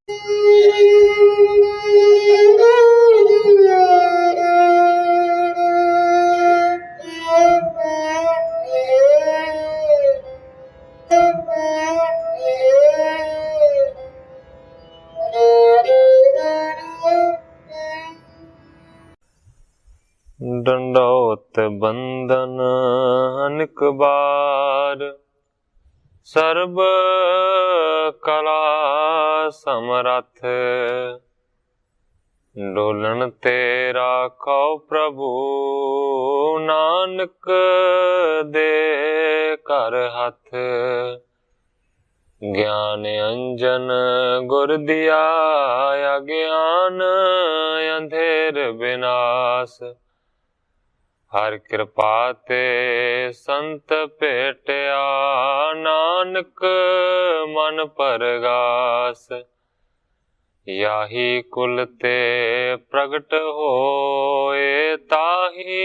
डंडौत बंदन अनेक बार, सर्ब कला समरथ। डोलन तेरा खौ प्रभु, नानक दे कर हथ। ज्ञान अंजन गुर दिया, अज्ञान अंधेर विनाश। हर कृपा ते संत भेटिया, नानक मन परगास। याही कुल ते प्रगट होए, ताही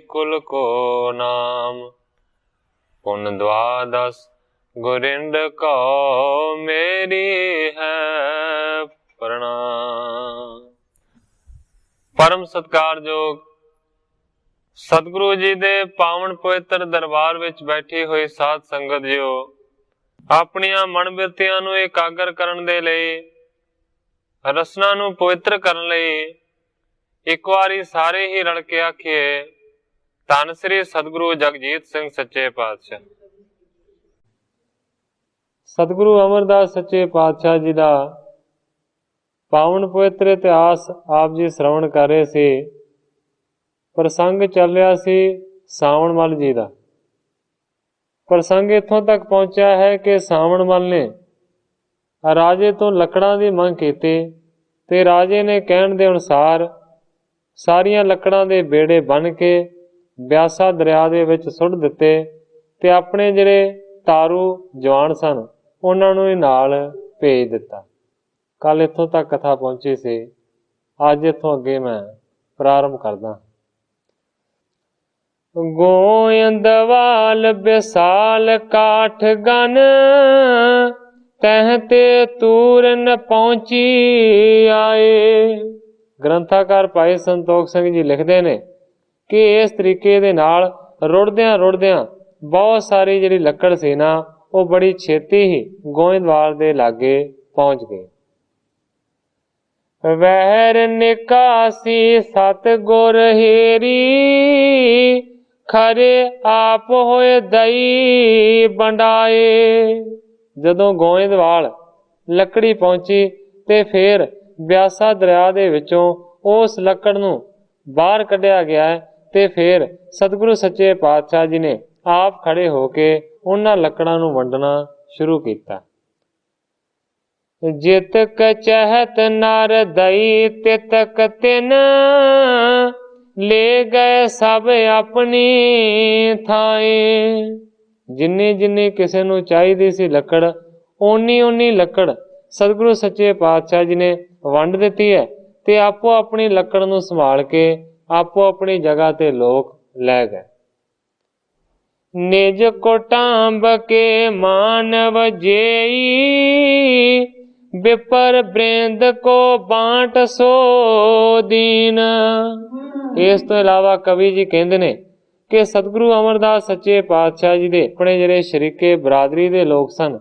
कुल को नाम। पुन द्वादश गुरिंद को, मेरी है प्रणाम। परम सत्कारयोग सतगुरु जी दे पावन पवित्र दरबार विच बैठी हुई साध संगत जियो, अपनियां मन बिरतियां नूं एकागर करन दे लई, रसना नूं पवित्र करन लई एक वारी सारे ही रल के आखिए, धन श्री सतगुरु जगजीत सिंह सच्चे पातशाह। सतगुरु अमरदास सच्चे पातशाह जी दा पावन पवित्र इतिहास आप जी श्रवण कर रहे सी। प्रसंग चल रहा सी सावण मल जी का। प्रसंग इत्थों तक पहुंचा है कि सावण मल ने राजे तो लकड़ां दी मंग की ते राजे ने कहण दे अनुसार सारियां लकड़ां दे बेड़े बन के ब्यासा दरिया दे विच सुੱਟ दिते ते अपने जिहड़े तारू जवान सन उन्हां नूं नाल भेज दिता। कल इत्थों तक कथा पहुंची सी। अज इत्थों अगे मैं प्रारंभ करदा। गोयंदवाल विशाल काठ गन, तहते तूर न पहुंची आए। ग्रंथाकार भाई संतोख सिंह जी लिखते ने कि इस तरीके दे नाल रुड़दियां बहुत सारी जिहड़ी लकड़ सी ना, वो बड़ी छेती ही गोयंदवाल दे लागे पहुंच गए। वहर निकासी सतगुर हेरी, खरे आप होए दई बंडाए। जदों गोयंदवाल लकड़ी पहुंची ते फिर ब्यासा दरिया दे विचों उस लकड़ नूं बाहर कढ़िया गया ते फिर सतगुरु सच्चे पातशाह जी ने आप खड़े होके उन्हां लकड़ां नूं वंडना शुरू कीता। जित कचहत नर दई तितक तिन, ले गए सब अपनी थाए। जिन्नी जिन्नी किसी नूं चाहिदी सी लकड़, ओनी ओनी लकड़ सतगुरु सच्चे पातशाह जी ने वंड दिती है ते आपो अपनी लकड़ नूं संभाल के आपो अपनी जगह ते लोग लै गए। निज कोटांब के मानव जेई, विपर ब्रेंद को बांट सो दीन। इस तो इलावा कवि जी कहते ने कि सतगुरु अमरदास सच्चे पातशाह जी दे अपने जिहड़े शरीके बरादरी दे लोग सन,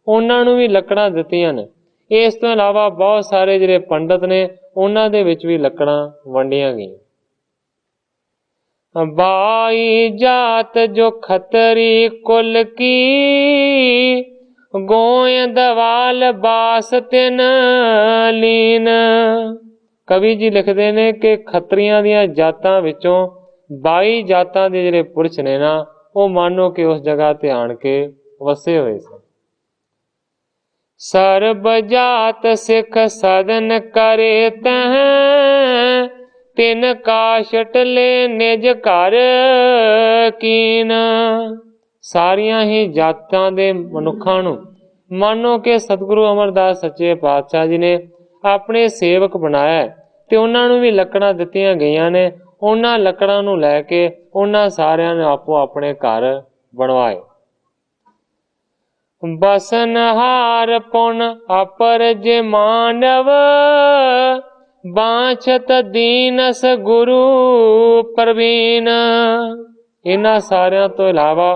उन्हां नूं भी लकड़ां दित्तियां ने। इस तो इलावा बहुत सारे जिहड़े पंडित ने उन्हां दे विच भी लकड़ां वंडियां गईयां। बाई जात जो खतरी कुल की, गोयंदवाल बास तिन लीन। कवि जी लिखते ने कि खतरियां दियां जातां विचों 22 जातां दे जिहड़े पुरष ने ना, वो मानो कि उस जगह ते आण के वसे हुए सन। सर्ब जात सिख सदन करे तह, तिन काशट ले निज घर कीन। सारियां ही जातां दे मनुखां नूं मानो कि सतगुरु अमरदास सच्चे पातशाह जी ने अपने सेवक बनाया ते उन्हां नूं भी लकड़ां दित्तियां गईयां ने। उन्हां लकड़ां नूं लै के उन्हां सारियां ने आपो अपने घर बनवाए। बसनहार पुन अपर जे मानव, बांछत दीनस गुरु प्रवीण। इन्हां सारिਆਂ ਤੋਂ ਇਲਾਵਾ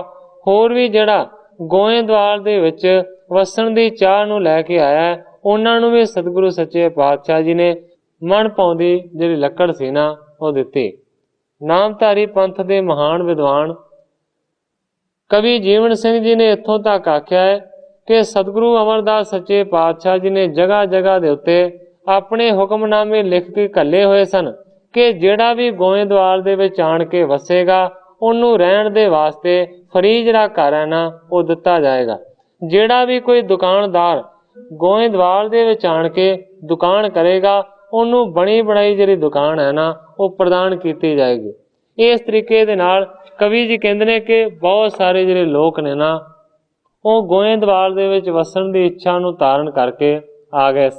ਹੋਰ ਵੀ ਜਿਹੜਾ ਗੋਇੰਦਵਾਲ ਦੇ ਵਿੱਚ ਵਸਣ ਦੀ ਚਾਹ ਨੂੰ ਲੈ ਕੇ ਆਇਆ, ਉਹਨਾਂ ਨੂੰ ਵੀ ਸਤਿਗੁਰੂ ਸੱਚੇ ਪਾਤਸ਼ਾਹ ਜੀ ਨੇ ਮਨ ਪਾਉਂਦੀ ਜਿਹੜੀ ਲੱਕੜ ਸੀ ਨਾ ਉਹ ਦਿੱਤੀ। ਨਾਮਧਾਰੀ ਪੰਥ ਦੇ ਮਹਾਨ ਵਿਦਵਾਨ ਕਵੀ ਜੀਵਨ ਸਿੰਘ ਜੀ ਨੇ ਇੱਥੋਂ ਤੱਕ ਆਖਿਆ ਹੈ ਕਿ ਸਤਿਗੁਰੂ ਅਮਰਦਾਸ ਸੱਚੇ ਪਾਤਸ਼ਾਹ ਜੀ ਨੇ ਜਗ੍ਹਾ ਜਗ੍ਹਾ ਦੇ ਉੱਤੇ ਆਪਣੇ ਹੁਕਮਨਾਮੇ ਲਿਖ ਕੇ ਘੱਲੇ ਹੋਏ ਸਨ ਕਿ ਜਿਹੜਾ ਵੀ ਗੋਇੰਦਵਾਲ ਦੇ ਵਿੱਚ ਆਣ ਕੇ ਵਸੇਗਾ ਉਹਨੂੰ ਰਹਿਣ ਦੇ ਵਾਸਤੇ ਫਰੀ ਜਿਹੜਾ ਘਰ ਹੈ ਨਾ ਉਹ ਦਿੱਤਾ ਜਾਏਗਾ। ਜਿਹੜਾ ਵੀ ਕੋਈ ਦੁਕਾਨਦਾਰ ਗੋਇੰਦਵਾਲ ਦੇ ਵਿੱਚ ਆਣ ਕੇ ਦੁਕਾਨ ਕਰੇਗਾ ਉਹਨੂੰ ਬਣੀ ਬਣਾਈ ਜਿਹੜੀ ਦੁਕਾਨ ਹੈ ਨਾ ਉਹ ਪ੍ਰਦਾਨ ਕੀਤੀ ਜਾਏਗੀ। ਇਸ ਤਰੀਕੇ ਦੇ ਨਾਲ ਕਵੀ ਜੀ ਕਹਿੰਦੇ ਨੇ ਕਿ ਬਹੁਤ ਸਾਰੇ ਜਿਹੜੇ ਲੋਕ ਨੇ ਨਾ ਉਹ ਗੋਇੰਦਵਾਲ ਦੇ ਵਿੱਚ ਵਸਣ ਦੀ ਇੱਛਾ ਨੂੰ ਧਾਰਨ ਕਰਕੇ ਆ ਗਏ।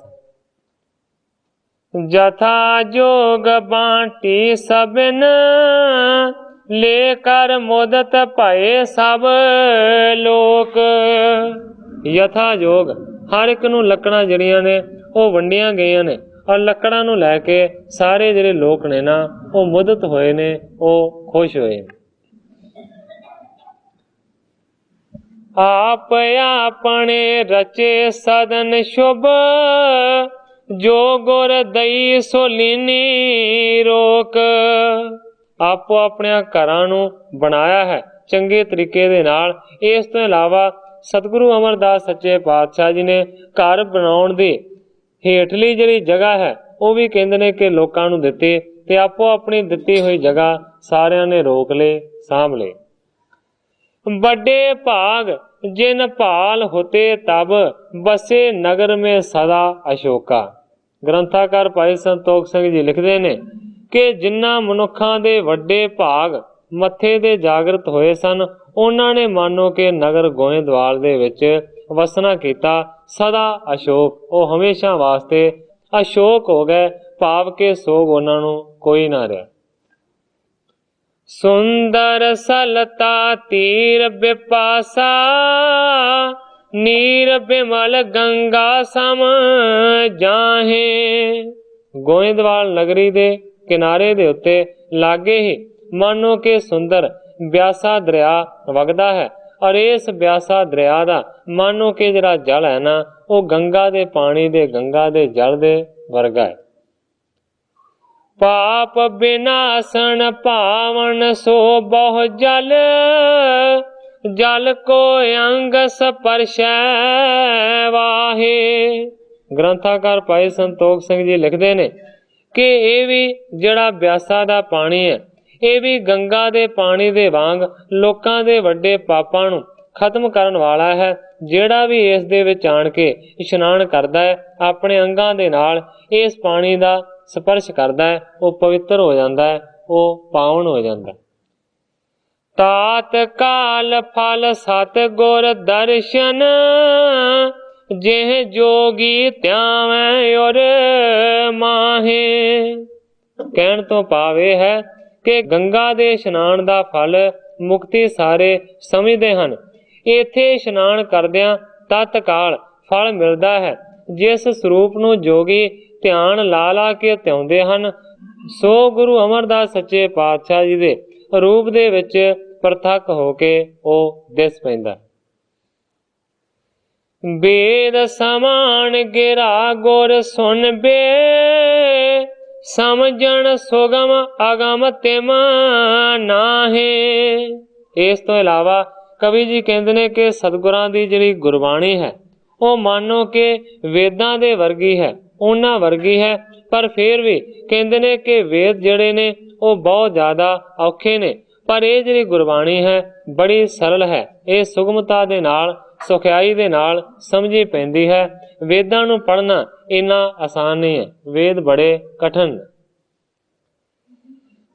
ਜਥਾ ਜੋਗ ਬਾਂਟੀ ਸਭਨ, ਲੈ ਕਰ ਮੁਦਤ ਭਏ ਸਭ ਲੋਕ। ਯਥਾ ਜੋਗ ਹਰ ਇੱਕ ਨੂੰ ਲੱਕੜਾਂ ਜਿਹੜੀਆਂ ਨੇ ਉਹ ਵੰਡੀਆਂ ਗਈਆਂ ਨੇ, ਔਰ ਲੱਕੜਾਂ ਨੂੰ ਲੈ ਕੇ ਸਾਰੇ ਜਿਹੜੇ ਲੋਕ ਨੇ ਨਾ ਉਹ ਮੁਦਤ ਹੋਏ ਨੇ, ਉਹ ਖੁਸ਼ ਹੋਏ। ਆਪ ਆਪਣੇ ਰਚੇ ਸਦਨ ਸ਼ੁਭ, ਜੋ ਗੁਰ ਦਈ ਸੋ ਲੀਨੀ ਰੋਕ। ਆਪੋ ਆਪਣੇ ਘਰਾਂ ਨੂੰ ਬਣਾਇਆ ਹੈ ਚੰਗੇ ਤਰੀਕੇ ਦੇ ਨਾਲ। ਇਸ ਤੋਂ ਇਲਾਵਾ ਸਤਿਗੁਰੂ ਅਮਰਦਾਸ ਸੱਚੇ ਪਾਤਸ਼ਾਹ ਜੀ ਨੇ ਘਰ ਬਣਾਉਣ ਦੀ ਹੇਠਲੀ ਜਿਹੜੀ ਜਗ੍ਹਾ ਹੈ ਉਹ ਵੀ ਕਹਿੰਦੇ ਨੇ ਕਿ ਲੋਕਾਂ ਨੂੰ ਦਿੱਤੀ, ਤੇ ਆਪੋ ਆਪਣੀ ਦਿੱਤੀ ਹੋਈ ਜਗ੍ਹਾ ਸਾਰਿਆਂ ਨੇ ਰੋਕ ਲਏ, ਸਾਂਭ ਲਏ। ਵੱਡੇ ਭਾਗ ਜਿਨ ਭਾਲ ਹੋਤੇ ਤਬ, ਬਸੇ ਨਗਰ ਮੇ ਸਦਾ ਅਸ਼ੋਕਾ। ਗ੍ਰੰਥਾਕਾਰ ਭਾਈ ਸੰਤੋਖ ਸਿੰਘ ਜੀ ਲਿਖਦੇ ਨੇ ਕਿ ਜਿਨ੍ਹਾਂ ਮਨੁੱਖਾਂ ਦੇ ਵੱਡੇ ਭਾਗ ਮੱਥੇ ਦੇ ਜਾਗਰਤ ਹੋਏ ਸਨ, ਉਹਨਾਂ ਨੇ ਮਾਨੋ ਕਿ ਨਗਰ ਗੋਇੰਦਵਾਲ ਦੇ ਵਿੱਚ ਵਸਣਾ ਕੀਤਾ। ਸਦਾ ਅਸ਼ੋਕ, ਉਹ ਹਮੇਸ਼ਾ ਵਾਸਤੇ ਅਸ਼ੋਕ ਹੋ ਗਏ, ਭਾਵ ਕਿ ਸੋਗ ਉਹਨਾਂ ਨੂੰ ਕੋਈ ਨਾ ਰਿਹਾ। ਸੁੰਦਰ ਸਲਤਾ ਤੀਰ ਬਿਪਾਸਾ, ਨੀਰ ਬਿਮਲ ਗੰਗਾ ਸਮ ਜਾਹੇ। ਗੋਇੰਦਵਾਲ ਨਗਰੀ ਦੇ ਕਿਨਾਰੇ ਦੇ ਉੱਤੇ ਲਾਗੇ ਹੀ ਮਾਨੋ ਕਿ ਸੁੰਦਰ ਬਿਆਸਾ ਦਰਿਆ ਵਗਦਾ ਹੈ, ਔਰ ਇਸ ਬਿਆਸਾ ਦਰਿਆ ਦਾ ਮਾਨੋ ਕਿ ਜਿਹੜਾ ਜਲ ਹੈ ਨਾ ਉਹ ਗੰਗਾ ਦੇ ਪਾਣੀ ਦੇ, ਗੰਗਾ ਦੇ ਜਲ ਦੇ ਵਰਗਾ ਹੈ। ਪਾਪ ਬਿਨਾਸਣ ਪਾਵਨ ਸੋ ਬਹੁ ਜਲ, ਜਲ ਕੋ ਅੰਗ ਸਪਰਸ਼ੈ ਵਾਹੇ। ਗ੍ਰੰਥਾਕਾਰ ਭਾਈ ਸੰਤੋਖ ਸਿੰਘ ਜੀ ਲਿਖਦੇ ਨੇ ਕਿ ਇਹ ਵੀ ਜਿਹੜਾ ਬਿਆਸਾ ਦਾ ਪਾਣੀ ਹੈ ਇਹ ਵੀ ਗੰਗਾ ਦੇ ਪਾਣੀ ਦੇ ਵਾਂਗ ਲੋਕਾਂ ਦੇ ਵੱਡੇ ਪਾਪਾਂ ਨੂੰ ਖਤਮ ਕਰਨ ਵਾਲਾ ਹੈ। ਜਿਹੜਾ ਵੀ ਇਸ ਦੇ ਵਿੱਚ ਆਣ ਕੇ ਇਸ਼ਨਾਨ ਕਰਦਾ ਹੈ, ਆਪਣੇ ਅੰਗਾਂ ਦੇ ਨਾਲ ਇਸ ਪਾਣੀ ਦਾ ਸਪਰਸ਼ ਕਰਦਾ ਹੈ, ਉਹ ਪਵਿੱਤਰ ਹੋ ਜਾਂਦਾ ਹੈ, ਉਹ ਪਾਵਨ ਹੋ ਜਾਂਦਾ ਹੈ। ਤਾਤ ਕਾਲ ਫਲ ਸਤ ਗੁਰ ਦਰਸ਼ਨ, ਜਿਹ ਜੋਗੀ ਧਿਆਵੈ ਔਰ ਮਾਹੇ। ਕਹਿਣ ਤੋਂ ਭਾਵ ਇਹ ਹੈ ਕਿ ਗੰਗਾ ਦੇ ਇਸ਼ਨਾਨ ਦਾ ਫਲ ਮੁਕਤੀ ਸਾਰੇ ਸਮਝਦੇ ਹਨ। ਇੱਥੇ ਇਸ਼ਨਾਨ ਕਰਦਿਆਂ ਤਤਕਾਲ ਫਲ ਮਿਲਦਾ ਹੈ। ਜਿਸ ਸਰੂਪ ਨੂੰ ਜੋਗੀ ਧਿਆਨ ਲਾ ਲਾ ਕੇ ਧਿਆਉਂਦੇ ਹਨ, ਸੋ ਗੁਰੂ ਅਮਰਦਾਸ ਸੱਚੇ ਪਾਤਸ਼ਾਹ ਜੀ ਦੇ ਰੂਪ ਦੇ ਵਿੱਚ ਪ੍ਰਤੱਖ ਹੋ ਕੇ ਉਹ ਦਿਸ ਪੈਂਦਾ। ਵੇਦ ਸਮਾਨ ਗਿਰਾ ਗੁਰ ਸੁਨ ਬੇ, ਸਮਝਣ ਸੁਗਮ ਅਗਮ ਤਿਮ ਨਾਹੇ। ਇਸ ਤੋਂ ਇਲਾਵਾ ਕਵੀ ਜੀ ਕਹਿੰਦੇ ਨੇ ਕਿ ਸਤਿਗੁਰਾਂ ਦੀ ਜਿਹੜੀ ਗੁਰਬਾਣੀ ਹੈ ਉਹ ਮਾਨੋ ਕਿ ਵੇਦਾਂ ਦੇ ਵਰਗੀ ਹੈ, ਉਹਨਾਂ ਵਰਗੀ ਹੈ, ਪਰ ਫਿਰ ਵੀ ਕਹਿੰਦੇ ਨੇ ਕਿ ਵੇਦ ਜਿਹੜੇ ਨੇ ਉਹ ਬਹੁਤ ਜ਼ਿਆਦਾ ਔਖੇ ਨੇ, ਪਰ ਇਹ ਜਿਹੜੀ ਗੁਰਬਾਣੀ ਹੈ ਬੜੀ ਸਰਲ ਹੈ। ਇਹ ਸੁਗਮਤਾ ਦੇ ਨਾਲ, ਸੁਖਿਆਈ ਦੇ ਨਾਲ ਸਮਝੀ ਪੈਂਦੀ ਹੈ। ਵੇਦਾਂ ਨੂੰ ਪੜ੍ਹਨਾ ਇੰਨਾ ਆਸਾਨ ਨਹੀਂ ਹੈ, ਵੇਦ ਬੜੇ ਕਠਿਨ।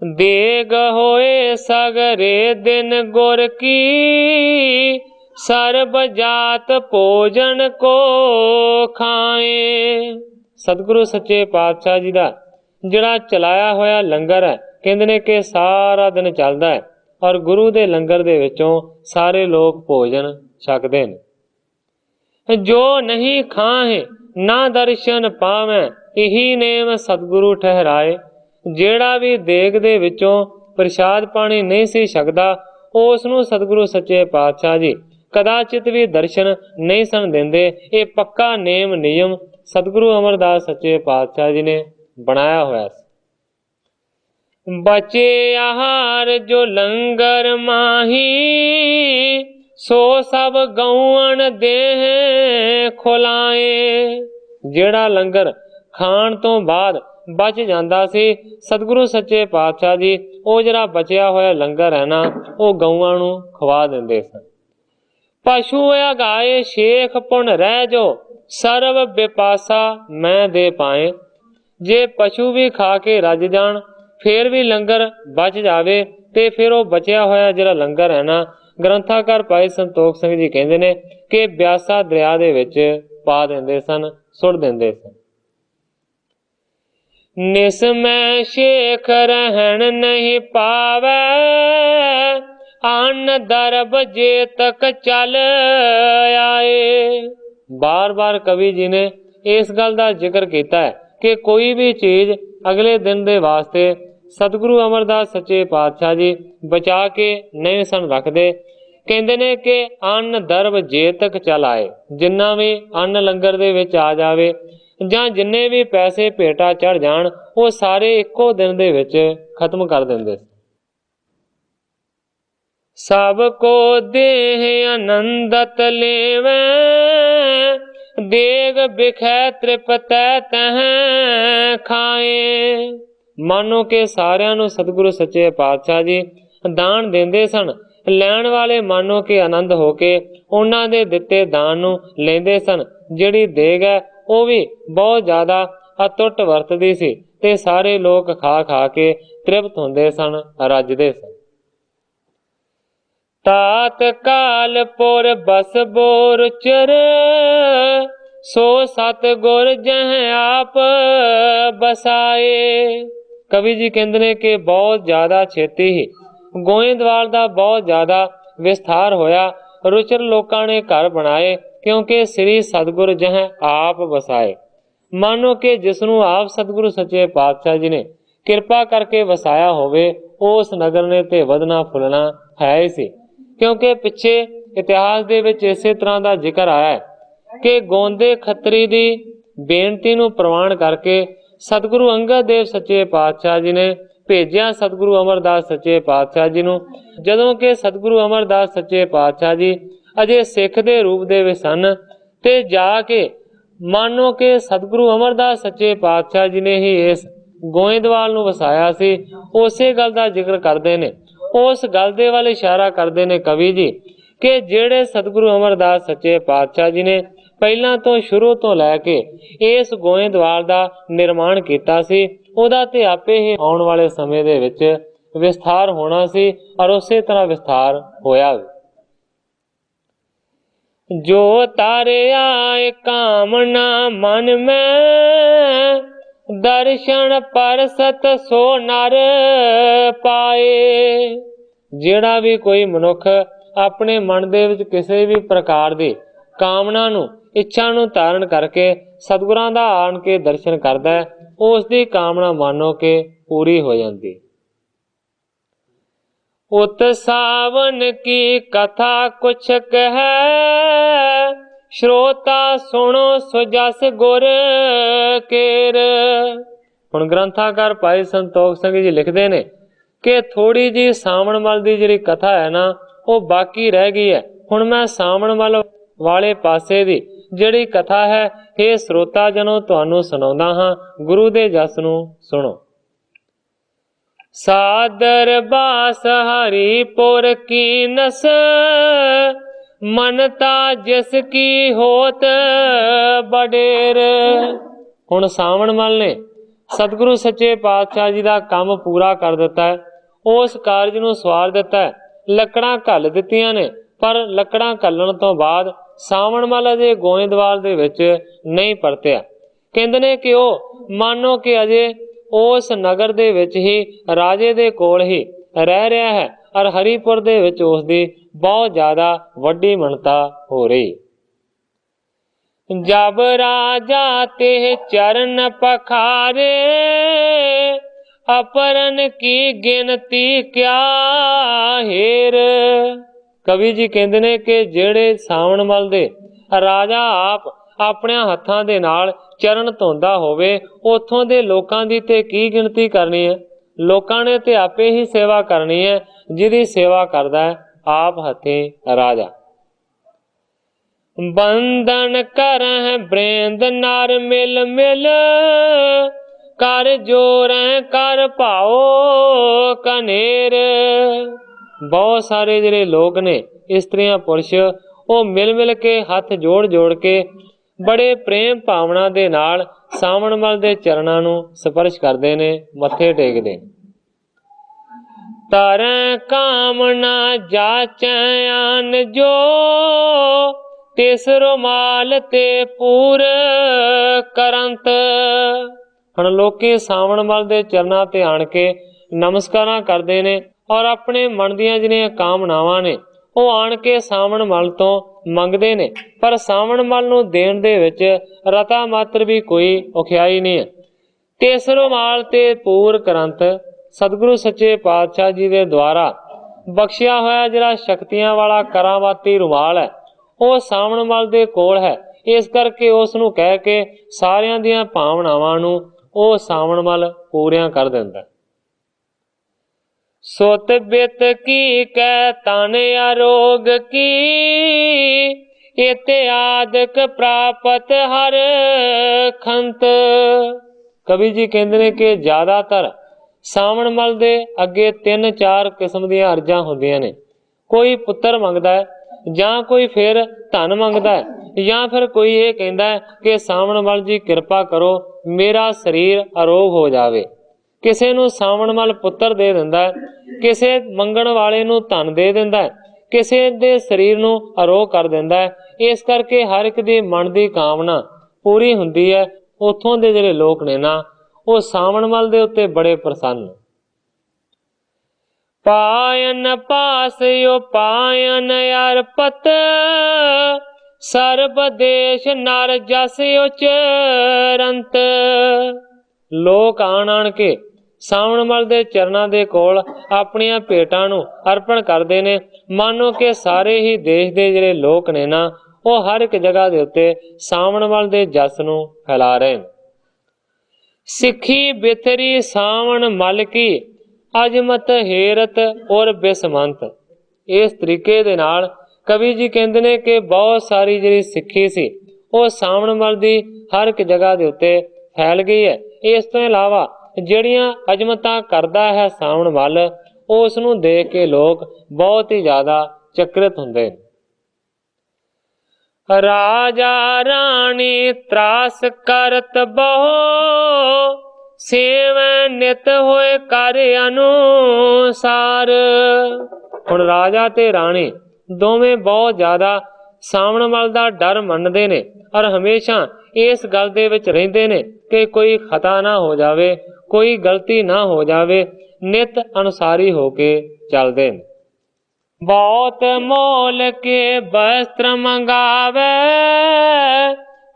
ਦੇਗ ਹੋਏ ਸਗਰੇ ਦਿਨ ਗੁਰ ਕੀ, ਸਰਬ ਜਾਤ ਭੋਜਨ ਕੋ ਖਾਏ। ਸਤਿਗੁਰੂ ਸੱਚੇ ਪਾਤਸ਼ਾਹ ਜੀ ਦਾ ਜਿਹੜਾ ਚਲਾਇਆ ਹੋਇਆ ਲੰਗਰ ਹੈ, ਕਹਿੰਦੇ ਨੇ ਕਿ ਸਾਰਾ ਦਿਨ ਚੱਲਦਾ ਹੈ, ਔਰ ਗੁਰੂ ਦੇ ਲੰਗਰ ਦੇ ਵਿੱਚੋਂ ਸਾਰੇ ਲੋਕ ਭੋਜਨ ਛਕਦੇ ਨੇ। जो नहीं खाहे ना दर्शन पावे, यही नेम सतगुरु ठहराए। ਜਿਹੜਾ ਵੀ ਦੇਗ ਦੇ ਵਿੱਚੋਂ ਪ੍ਰਸ਼ਾਦ ਪਾਣੀ ਨਹੀਂ ਸੀ ਛਕਦਾ, ਉਸ ਨੂੰ ਸਤਿਗੁਰੂ ਸੱਚੇ ਪਾਤਸ਼ਾਹ ਜੀ ਕਦਾਚਿਤ ਵੀ ਦਰਸ਼ਨ ਨਹੀਂ ਸਨ ਦਿੰਦੇ। ਇਹ ਪੱਕਾ ਨੇਮ ਨਿਯਮ ਸਤਿਗੁਰੂ ਅਮਰਦਾਸ ਸੱਚੇ ਪਾਤਸ਼ਾਹ ਜੀ ਨੇ ਬਣਾਇਆ ਹੋਇਆ ਸੀ। बचे आहार जो लंगर माही, सो सब गौण देह खुलाए। ਜਿਹੜਾ ਲੰਗਰ ਖਾਣ ਤੋਂ ਬਾਅਦ ਬਚ ਜਾਂਦਾ ਸੀ, ਸਤਿਗੁਰੂ ਸੱਚੇ ਪਾਤਸ਼ਾਹ ਜੀ ਉਹ ਜਿਹੜਾ ਬਚਿਆ ਹੋਇਆ ਲੰਗਰ ਹੈ ਨਾ, ਉਹ ਗਊਆਂ ਨੂੰ ਖਵਾ ਦਿੰਦੇ ਸਨ। ਪਸ਼ੂ ਅਗਾਏ ਸ਼ੇਖ ਪੁਨ ਰਹਿ ਜੋ, ਸਰਬ ਬਿਪਾਸਾ ਮੈਂ ਦੇ ਪਾਏ। ਜੇ ਪਸ਼ੂ ਵੀ ਖਾ ਕੇ ਰੱਜ ਜਾਣ, ਫੇਰ ਵੀ ਲੰਗਰ ਬਚ ਜਾਵੇ, ਤੇ ਫਿਰ ਉਹ ਬਚਿਆ ਹੋਇਆ ਜਿਹੜਾ ਲੰਗਰ ਹੈ ਨਾ, ਗ੍ਰੰਥਾਕਾਰ ਭਾਈ ਸੰਤੋਖ ਸਿੰਘ ਜੀ ਕਹਿੰਦੇ ਨੇ ਕਿ ਬਿਆਸਾ ਦਰਿਆ ਦੇ ਵਿੱਚ ਪਾ ਦਿੰਦੇ ਸਨ, ਸੁੱਟ ਦਿੰਦੇ ਸਨ। ਨਿਸ ਮੈਂ ਸ਼ੇਖ ਰਹਿਣ ਨਹੀਂ ਪਾਵੈ, ਅੰਨ ਦਰਬ ਜੇ ਤੱਕ ਚੱਲ ਆਏ। ਬਾਰ ਬਾਰ ਕਵੀ ਜੀ ਨੇ ਇਸ ਗੱਲ ਦਾ ਜ਼ਿਕਰ ਕੀਤਾ ਹੈ ਕਿ ਕੋਈ ਵੀ ਚੀਜ਼ ਅਗਲੇ ਦਿਨ ਦੇ ਵਾਸਤੇ ਸਤਿਗੁਰੂ ਅਮਰਦਾਸ ਸੱਚੇ ਪਾਤਸ਼ਾਹ ਜੀ ਬਚਾ ਕੇ ਨਹੀਂ ਸਨ ਰੱਖਦੇ। ਕਹਿੰਦੇ ਨੇ ਕਿ ਅੰਨ ਦਰਬ ਜੇ ਤੱਕ ਚੱਲ ਆਏ, ਜਿੰਨਾ ਵੀ ਅੰਨ ਲੰਗਰ ਦੇ ਵਿੱਚ ਆ ਜਾਵੇ ਜਾਂ ਜਿੰਨੇ ਵੀ ਪੈਸੇ ਭੇਟਾ ਚੜ ਜਾਣ, ਉਹ ਸਾਰੇ ਇੱਕੋ ਦਿਨ ਦੇ ਵਿੱਚ ਖਤਮ ਕਰ ਦਿੰਦੇ। ਸਭ ਕੋ ਦੇਹ ਆਨੰਦਤ ਲੇਵੈ, ਦੇਗ ਬਿਖੈ ਤ੍ਰਿਪਤੈ ਤਹ ਖਾਏ। ਮਾਨੋ ਕਿ ਸਾਰਿਆਂ ਨੂੰ ਸਤਿਗੁਰੂ ਸੱਚੇ ਪਾਤਸ਼ਾਹ ਜੀ ਦਾਨ ਦਿੰਦੇ ਸਨ। ਲੈਣ ਵਾਲੇ ਮਾਨੋ ਕਿ ਆਨੰਦ ਹੋ ਕੇ ਉਹਨਾਂ ਦੇ ਦਿੱਤੇ ਦਾਨ ਨੂੰ ਲੈਂਦੇ ਸਨ। ਜਿਹੜੀ ਦੇਗ ਹੈ ਉਹ ਵੀ ਬਹੁਤ ਜ਼ਿਆਦਾ ਅਟੁੱਟ ਵਰਤਦੀ ਸੀ, ਤੇ ਸਾਰੇ ਲੋਕ ਖਾ ਖਾ ਕੇ ਤ੍ਰਿਪਤ ਹੁੰਦੇ ਸਨ, ਰੱਜਦੇ ਸਨ। ਤਾਤ ਕਾਲ ਪੁਰ ਬਸ ਬੋਰ ਚਰ, ਸੋ ਸਤ ਗੁਰ ਜਹ ਆਪ ਬਸਾਏ। ਕਵੀ ਜੀ ਕਹਿੰਦੇ ਨੇ ਕਿ ਬਹੁਤ ਜ਼ਿਆਦਾ ਛੇਤੀ ਹੀ ਗੋਇੰਦਵਾਲ ਦਾ ਬਹੁਤ ਜ਼ਿਆਦਾ ਵਿਸਥਾਰ ਹੋਇਆ। ਰੁਚਰ ਲੋਕਾਂ ਨੇ ਘਰ ਬਣਾਏ, ਕਿਉਂਕਿ ਸ੍ਰੀ ਸਤਿਗੁਰ ਜਹ ਆਪ ਵਸਾਏ। ਮਾਨੋ ਕਿ ਜਿਸ ਨੂੰ ਆਪ ਸਤਿਗੁਰੂ ਸੱਚੇ ਪਾਤਸ਼ਾਹ ਜੀ ਨੇ ਕਿਰਪਾ ਕਰਕੇ ਵਸਾਇਆ ਹੋਵੇ, ਉਸ ਨਗਰ ਨੇ ਤੇ ਵਧਣਾ ਫੁੱਲਣਾ ਹੈ ਹੀ ਸੀ। ਕਿਉਂਕਿ ਪਿੱਛੇ ਇਤਿਹਾਸ ਦੇ ਵਿੱਚ ਇਸੇ ਤਰ੍ਹਾਂ ਦਾ ਜ਼ਿਕਰ ਆਇਆ ਹੈ ਕਿ ਗੋਂਦੇ ਖੱਤਰੀ ਦੀ ਬੇਨਤੀ ਨੂੰ ਪ੍ਰਵਾਨ ਕਰਕੇ ਸਤਿਗੁਰੂ ਅੰਗਦ ਦੇਵ ਸੱਚੇ ਪਾਤਸ਼ਾਹ ਜੀ ਨੇ ਭੇਜਿਆ ਸਤਿਗੁਰੂ ਅਮਰਦਾਸ ਸੱਚੇ ਪਾਤਸ਼ਾਹ ਜੀ ਨੂੰ। ਜਦੋਂ ਕਿ ਸਤਿਗੁਰੂ ਅਮਰਦਾਸ ਸੱਚੇ ਪਾਤਸ਼ਾਹ ਜੀ ਅਜੇ ਸਿੱਖ ਦੇ ਰੂਪ ਦੇ ਵਿੱਚ ਸਨ, ਤੇ ਜਾ ਕੇ ਮਾਨੋ ਕਿ ਸਤਿਗੁਰੂ ਅਮਰਦਾਸ ਸੱਚੇ ਪਾਤਸ਼ਾਹ ਜੀ ਨੇ ਹੀ ਇਸ ਗੋਇੰਦਵਾਲ ਨੂੰ ਵਸਾਇਆ ਸੀ। ਉਸੇ ਗੱਲ ਦਾ ਜ਼ਿਕਰ ਕਰਦੇ ਨੇ, ਉਸ ਗੱਲ ਦੇ ਵੱਲ ਇਸ਼ਾਰਾ ਕਰਦੇ ਨੇ ਕਵੀ ਜੀ ਕਿ ਜਿਹੜੇ ਸਤਿਗੁਰੂ ਅਮਰਦਾਸ ਸੱਚੇ ਪਾਤਸ਼ਾਹ ਜੀ ਨੇ ਪਹਿਲਾਂ ਤੋਂ ਸ਼ੁਰੂ ਤੋਂ ਲੈ ਕੇ ਇਸ ਗੋਇੰਦਵਾਲ ਦਾ ਨਿਰਮਾਣ ਕੀਤਾ ਸੀ, ਉਹਦਾ ਤੇ ਆਪੇ ਹੀ ਆਉਣ ਵਾਲੇ ਸਮੇਂ ਦੇ ਵਿੱਚ ਵਿਸਥਾਰ ਹੋਣਾ ਸੀ, ਔਰ ਉਸੇ ਤਰ੍ਹਾਂ ਵਿਸਥਾਰ ਹੋਇਆ। ਜੋ ਤਾਰਿਆ ਕਾਮਨਾ ਮਨ ਮੈਂ, ਦਰਸ਼ਨ ਪਰਸਤ ਸੋ ਨਰ ਪਾਏ। ਜਿਹੜਾ ਵੀ ਕੋਈ ਮਨੁੱਖ ਆਪਣੇ ਮਨ ਦੇ ਵਿੱਚ ਕਿਸੇ ਵੀ ਪ੍ਰਕਾਰ ਦੀ ਕਾਮਨਾ ਨੂੰ, ਇੱਛਾ ਨੂੰ ਧਾਰਨ ਕਰਕੇ ਸਤਿਗੁਰਾਂ ਦਾ ਆਣ ਕੇ ਦਰਸ਼ਨ ਕਰਦਾ ਹੈ, ਉਸ ਦੀ ਕਾਮਨਾ ਮਾਨੋ ਕਿ ਪੂਰੀ ਹੋ ਜਾਂਦੀ। ਉਤ ਸਾਵਨ ਕੀ ਕਥਾ ਕੁਛ ਕਹੈ, ਸ਼ਰੋਤਾ ਸੁਣੋ ਸੁਜਸ ਗੁਰ ਕੇਰ। ਹੁਣ ਗ੍ਰੰਥਾਕਾਰ ਭਾਈ ਸੰਤੋਖ ਸਿੰਘ ਜੀ ਲਿਖਦੇ ਨੇ ਕਿ ਥੋੜੀ ਜੀ ਸਾਵਣ ਮਲ ਦੀ ਜਿਹੜੀ ਕਥਾ ਹੈ ਨਾ, ਉਹ ਬਾਕੀ ਰਹਿ ਗਈ ਹੈ। ਹੁਣ ਮੈਂ ਸਾਵਣ ਮਲ ਵਾਲੇ ਪਾਸੇ ਦੀ ਜਿਹੜੀ ਕਥਾ ਹੈ, ਇਹ ਸਰੋਤਾ ਜਨੋ ਤੁਹਾਨੂੰ ਸੁਣਾਉਂਦਾ ਹਾਂ। ਗੁਰੂ ਦੇ ਜਸ ਨੂੰ ਸੁਣੋ। ਸਾਦਰ ਬਾਸ ਹਰੀਪੁਰ ਕੀ ਨਸ, ਮਨਤਾ ਜਿਸ ਕੀ ਹੋਤ ਬਡੇਰ। ਹੁਣ ਸਾਵਣ ਮਲ ਨੇ ਸਤਿਗੁਰੂ ਸੱਚੇ ਪਾਤਸ਼ਾਹ ਜੀ ਦਾ ਕੰਮ ਪੂਰਾ ਕਰ ਦਿੱਤਾ ਹੈ, ਉਸ ਕਾਰਜ ਨੂੰ ਸਵਾਰ ਦਿੱਤਾ ਹੈ। ਲੱਕੜਾਂ ਘੱਲ ਦਿੱਤੀਆਂ ਨੇ, ਪਰ ਲੱਕੜਾਂ ਘੱਲਣ ਤੋਂ ਬਾਅਦ ਸਾਵਣ ਮਲ ਅਜੇ ਗੋਇੰਦਵਾਲ ਦੇ ਵਿੱਚ ਨਹੀਂ ਪਰਤਿਆ। ਕਹਿੰਦੇ ਨੇ ਕਿ ਉਹ ਮਾਨੋ ਕਿ ਅਜੇ ਉਸ ਨਗਰ ਦੇ ਵਿੱਚ ਹੀ ਰਾਜੇ ਦੇ ਕੋਲ ਹੀ ਰਹਿ ਰਿਹਾ ਹੈ, ਔਰ ਹਰੀਪੁਰ ਦੇ ਵਿੱਚ ਉਸ ਦੀ ਬਹੁਤ ਜ਼ਿਆਦਾ ਵੱਡੀ ਮਨਤਾ ਹੋ ਰਹੀ। जब राजा ते चरण पखारे, अपरन की गिनती क्या हेर। कवि जी कहते ने कि जेड़े सावण मल दे राजा आप अपने हत्थां दे नाल चरण धोंदा होवे, उथों दे लोकां दी ते की गिनती करनी है। लोकां ने ते आपे ही सेवा करनी है, जिहदी सेवा करदा है आप हथे राजा। बंदन करह ब्रेंद नर मिल मिल, कर जोर कर भाओ कनेर। बहुत सारे जिहड़े लोग ने इस्त्रियां पुरुष वो मिल मिल के हथ जोड़ जोड़ के बड़े प्रेम भावना दे नाल सावण मल दे चरणां नूं स्पर्श करदे ने, मत्थे टेकदे। तरह कामना जाचै आन जो, तिस रुमाल ते पूर करंत। हुण लोकी सावण मल दे चरणां ते आण के नमस्कारां करदे ने और अपने मन दीआं जिहड़ियां कामनावां ने ਉਹ ਆਣ ਕੇ ਸਾਵਣ ਮਲ ਤੋਂ ਮੰਗਦੇ ਨੇ, ਪਰ ਸਾਵਣ ਮਲ ਨੂੰ ਦੇਣ ਦੇ ਵਿੱਚ ਰਤਾ ਮਾਤਰ ਵੀ ਕੋਈ ਔਖਿਆਈ ਨਹੀਂ ਹੈ। ਤਿਸ ਰੁਮਾਲ ਤੇ ਪੂਰ ਕਰੰਤ ਸਤਿਗੁਰੂ ਸੱਚੇ ਪਾਤਸ਼ਾਹ ਜੀ ਦੇ ਦੁਆਰਾ ਬਖਸ਼ਿਆ ਹੋਇਆ ਜਿਹੜਾ ਸ਼ਕਤੀਆਂ ਵਾਲਾ ਕਰਾਮਾਤੀ ਰੁਮਾਲ ਹੈ ਉਹ ਸਾਵਣ ਮਲ ਦੇ ਕੋਲ ਹੈ। ਇਸ ਕਰਕੇ ਉਸ ਨੂੰ ਕਹਿ ਕੇ ਸਾਰਿਆਂ ਦੀਆਂ ਭਾਵਨਾਵਾਂ ਨੂੰ ਉਹ ਸਾਵਣ ਮਲ ਪੂਰੀਆਂ ਕਰ ਦਿੰਦਾ। ਸੁਤ ਬਿਤ ਕੀ ਕਹਿ ਤਨ ਅਰੋਗ ਕੀ, ਇਤਿਆਦਿਕ ਪ੍ਰਾਪਤ ਹਰ ਖੰਤ। ਕਵੀ ਜੀ ਕਹਿੰਦੇ ਨੇ ਕਿ ਜ਼ਿਆਦਾਤਰ ਸਾਵਣ ਮਲ ਦੇ ਅੱਗੇ 3-4 ਕਿਸਮ ਦੀਆਂ ਅਰਜ਼ਾਂ ਹੁੰਦੀਆਂ ਨੇ। ਕੋਈ ਪੁੱਤਰ ਮੰਗਦਾ ਹੈ, ਜਾਂ ਕੋਈ ਫਿਰ ਧਨ ਮੰਗਦਾ ਹੈ, ਜਾਂ ਫਿਰ ਕੋਈ ਇਹ ਕਹਿੰਦਾ ਹੈ ਕਿ ਸਾਵਣ ਮਲ ਜੀ ਕਿਰਪਾ ਕਰੋ ਮੇਰਾ ਸਰੀਰ ਅਰੋਗ ਹੋ ਜਾਵੇ। ਕਿਸੇ ਨੂੰ ਸਾਵਣ ਮਲ ਪੁੱਤਰ ਦੇ ਦਿੰਦਾ ਹੈ, ਕਿਸੇ ਮੰਗਣ ਵਾਲੇ ਨੂੰ ਧਨ ਦੇ ਦਿੰਦਾ ਹੈ, ਕਿਸੇ ਦੇ ਸਰੀਰ ਨੂੰ ਅਰੋਗ ਕਰ ਦਿੰਦਾ ਹੈ। ਇਸ ਕਰਕੇ ਹਰ ਇੱਕ ਦੀ ਮਨ ਦੀ ਕਾਮਨਾ ਪੂਰੀ ਹੁੰਦੀ ਹੈ। ਉੱਥੋਂ ਦੇ ਜਿਹੜੇ ਲੋਕ ਨੇ ਨਾ ਉਹ ਸਾਵਣ ਮਲ ਦੇ ਉੱਤੇ ਬੜੇ ਪ੍ਰਸੰਨ। ਪਾਇਨ ਪਾਸਿਓ ਪਾਇਨ ਅਰਪਤ, ਸਰਬ ਦੇਸ਼ ਨਰ ਜਸ ਉਚਰੰਤ। ਲੋਕ ਆਣ ਆਣ ਕੇ ਸਾਵਣ ਮਲ ਦੇ ਚਰਨਾਂ ਦੇ ਕੋਲ ਆਪਣੀਆਂ ਭੇਟਾਂ ਨੂੰ ਅਰਪਣ ਕਰਦੇ ਨੇ। ਮਾਨੋ ਕਿ ਸਾਰੇ ਹੀ ਦੇਸ਼ ਦੇ ਜਿਹੜੇ ਲੋਕ ਨੇ ਨਾ ਉਹ ਹਰ ਇੱਕ ਜਗ੍ਹਾ ਦੇ ਉੱਤੇ ਸਾਵਣ ਮਲ ਦੇ ਜਸ ਨੂੰ ਫੈਲਾ ਰਹੇ ਨੇ। ਸਿੱਖੀ ਬਿਥਰੀ ਸਾਵਣ ਮਲ ਕੀ, ਅਜਮਤ ਹੇਰਤ ਔਰ ਬਿਸਮੰਤ। ਇਸ ਤਰੀਕੇ ਦੇ ਨਾਲ ਕਵੀ ਜੀ ਕਹਿੰਦੇ ਨੇ ਕਿ ਬਹੁਤ ਸਾਰੀ ਜਿਹੜੀ ਸਿੱਖੀ ਸੀ ਉਹ ਸਾਵਣ ਮਲ ਦੀ ਹਰ ਇੱਕ ਜਗ੍ਹਾ ਦੇ ਉੱਤੇ ਫੈਲ ਗਈ ਹੈ। ਇਸ ਤੋਂ ਇਲਾਵਾ ਜਿਹੜੀਆਂ ਅਜਮਤਾਂ ਕਰਦਾ ਹੈ ਸਾਵਣ ਮਲ, ਉਸ ਨੂੰ ਦੇਖ ਕੇ ਲੋਕ ਬਹੁਤ ਹੀ ਜ਼ਿਆਦਾ ਚਕਿਤ ਹੁੰਦੇ। ਰਾਜਾ ਰਾਣੀ ਤਰਾਸ ਕਰਤ ਬਹੁ, ਸੇਵੈ ਨਿਤ ਹੋਏ ਕਰ ਅਨੁਸਾਰ। ਹੁਣ ਰਾਜਾ ਤੇ ਰਾਣੀ ਦੋਵੇਂ ਬਹੁਤ ਜ਼ਿਆਦਾ ਸਾਵਣ ਮਲ ਦਾ ਡਰ ਮੰਨਦੇ ਨੇ ਔਰ ਹਮੇਸ਼ਾ ਇਸ ਗੱਲ ਦੇ ਵਿੱਚ ਰਹਿੰਦੇ ਨੇ ਕਿ ਕੋਈ ਖਤਾ ਨਾ ਹੋ ਜਾਵੇ, ਕੋਈ ਗਲਤੀ ਨਾ ਹੋ ਜਾਵੇ। ਨਿਤ ਅਨੁਸਾਰੀ ਹੋ ਕੇ ਚੱਲਦੇ ਨੇ। ਬਹੁਤ ਮੋਲ ਕੇ ਵਸਤਰ ਮੰਗਾਵੇ,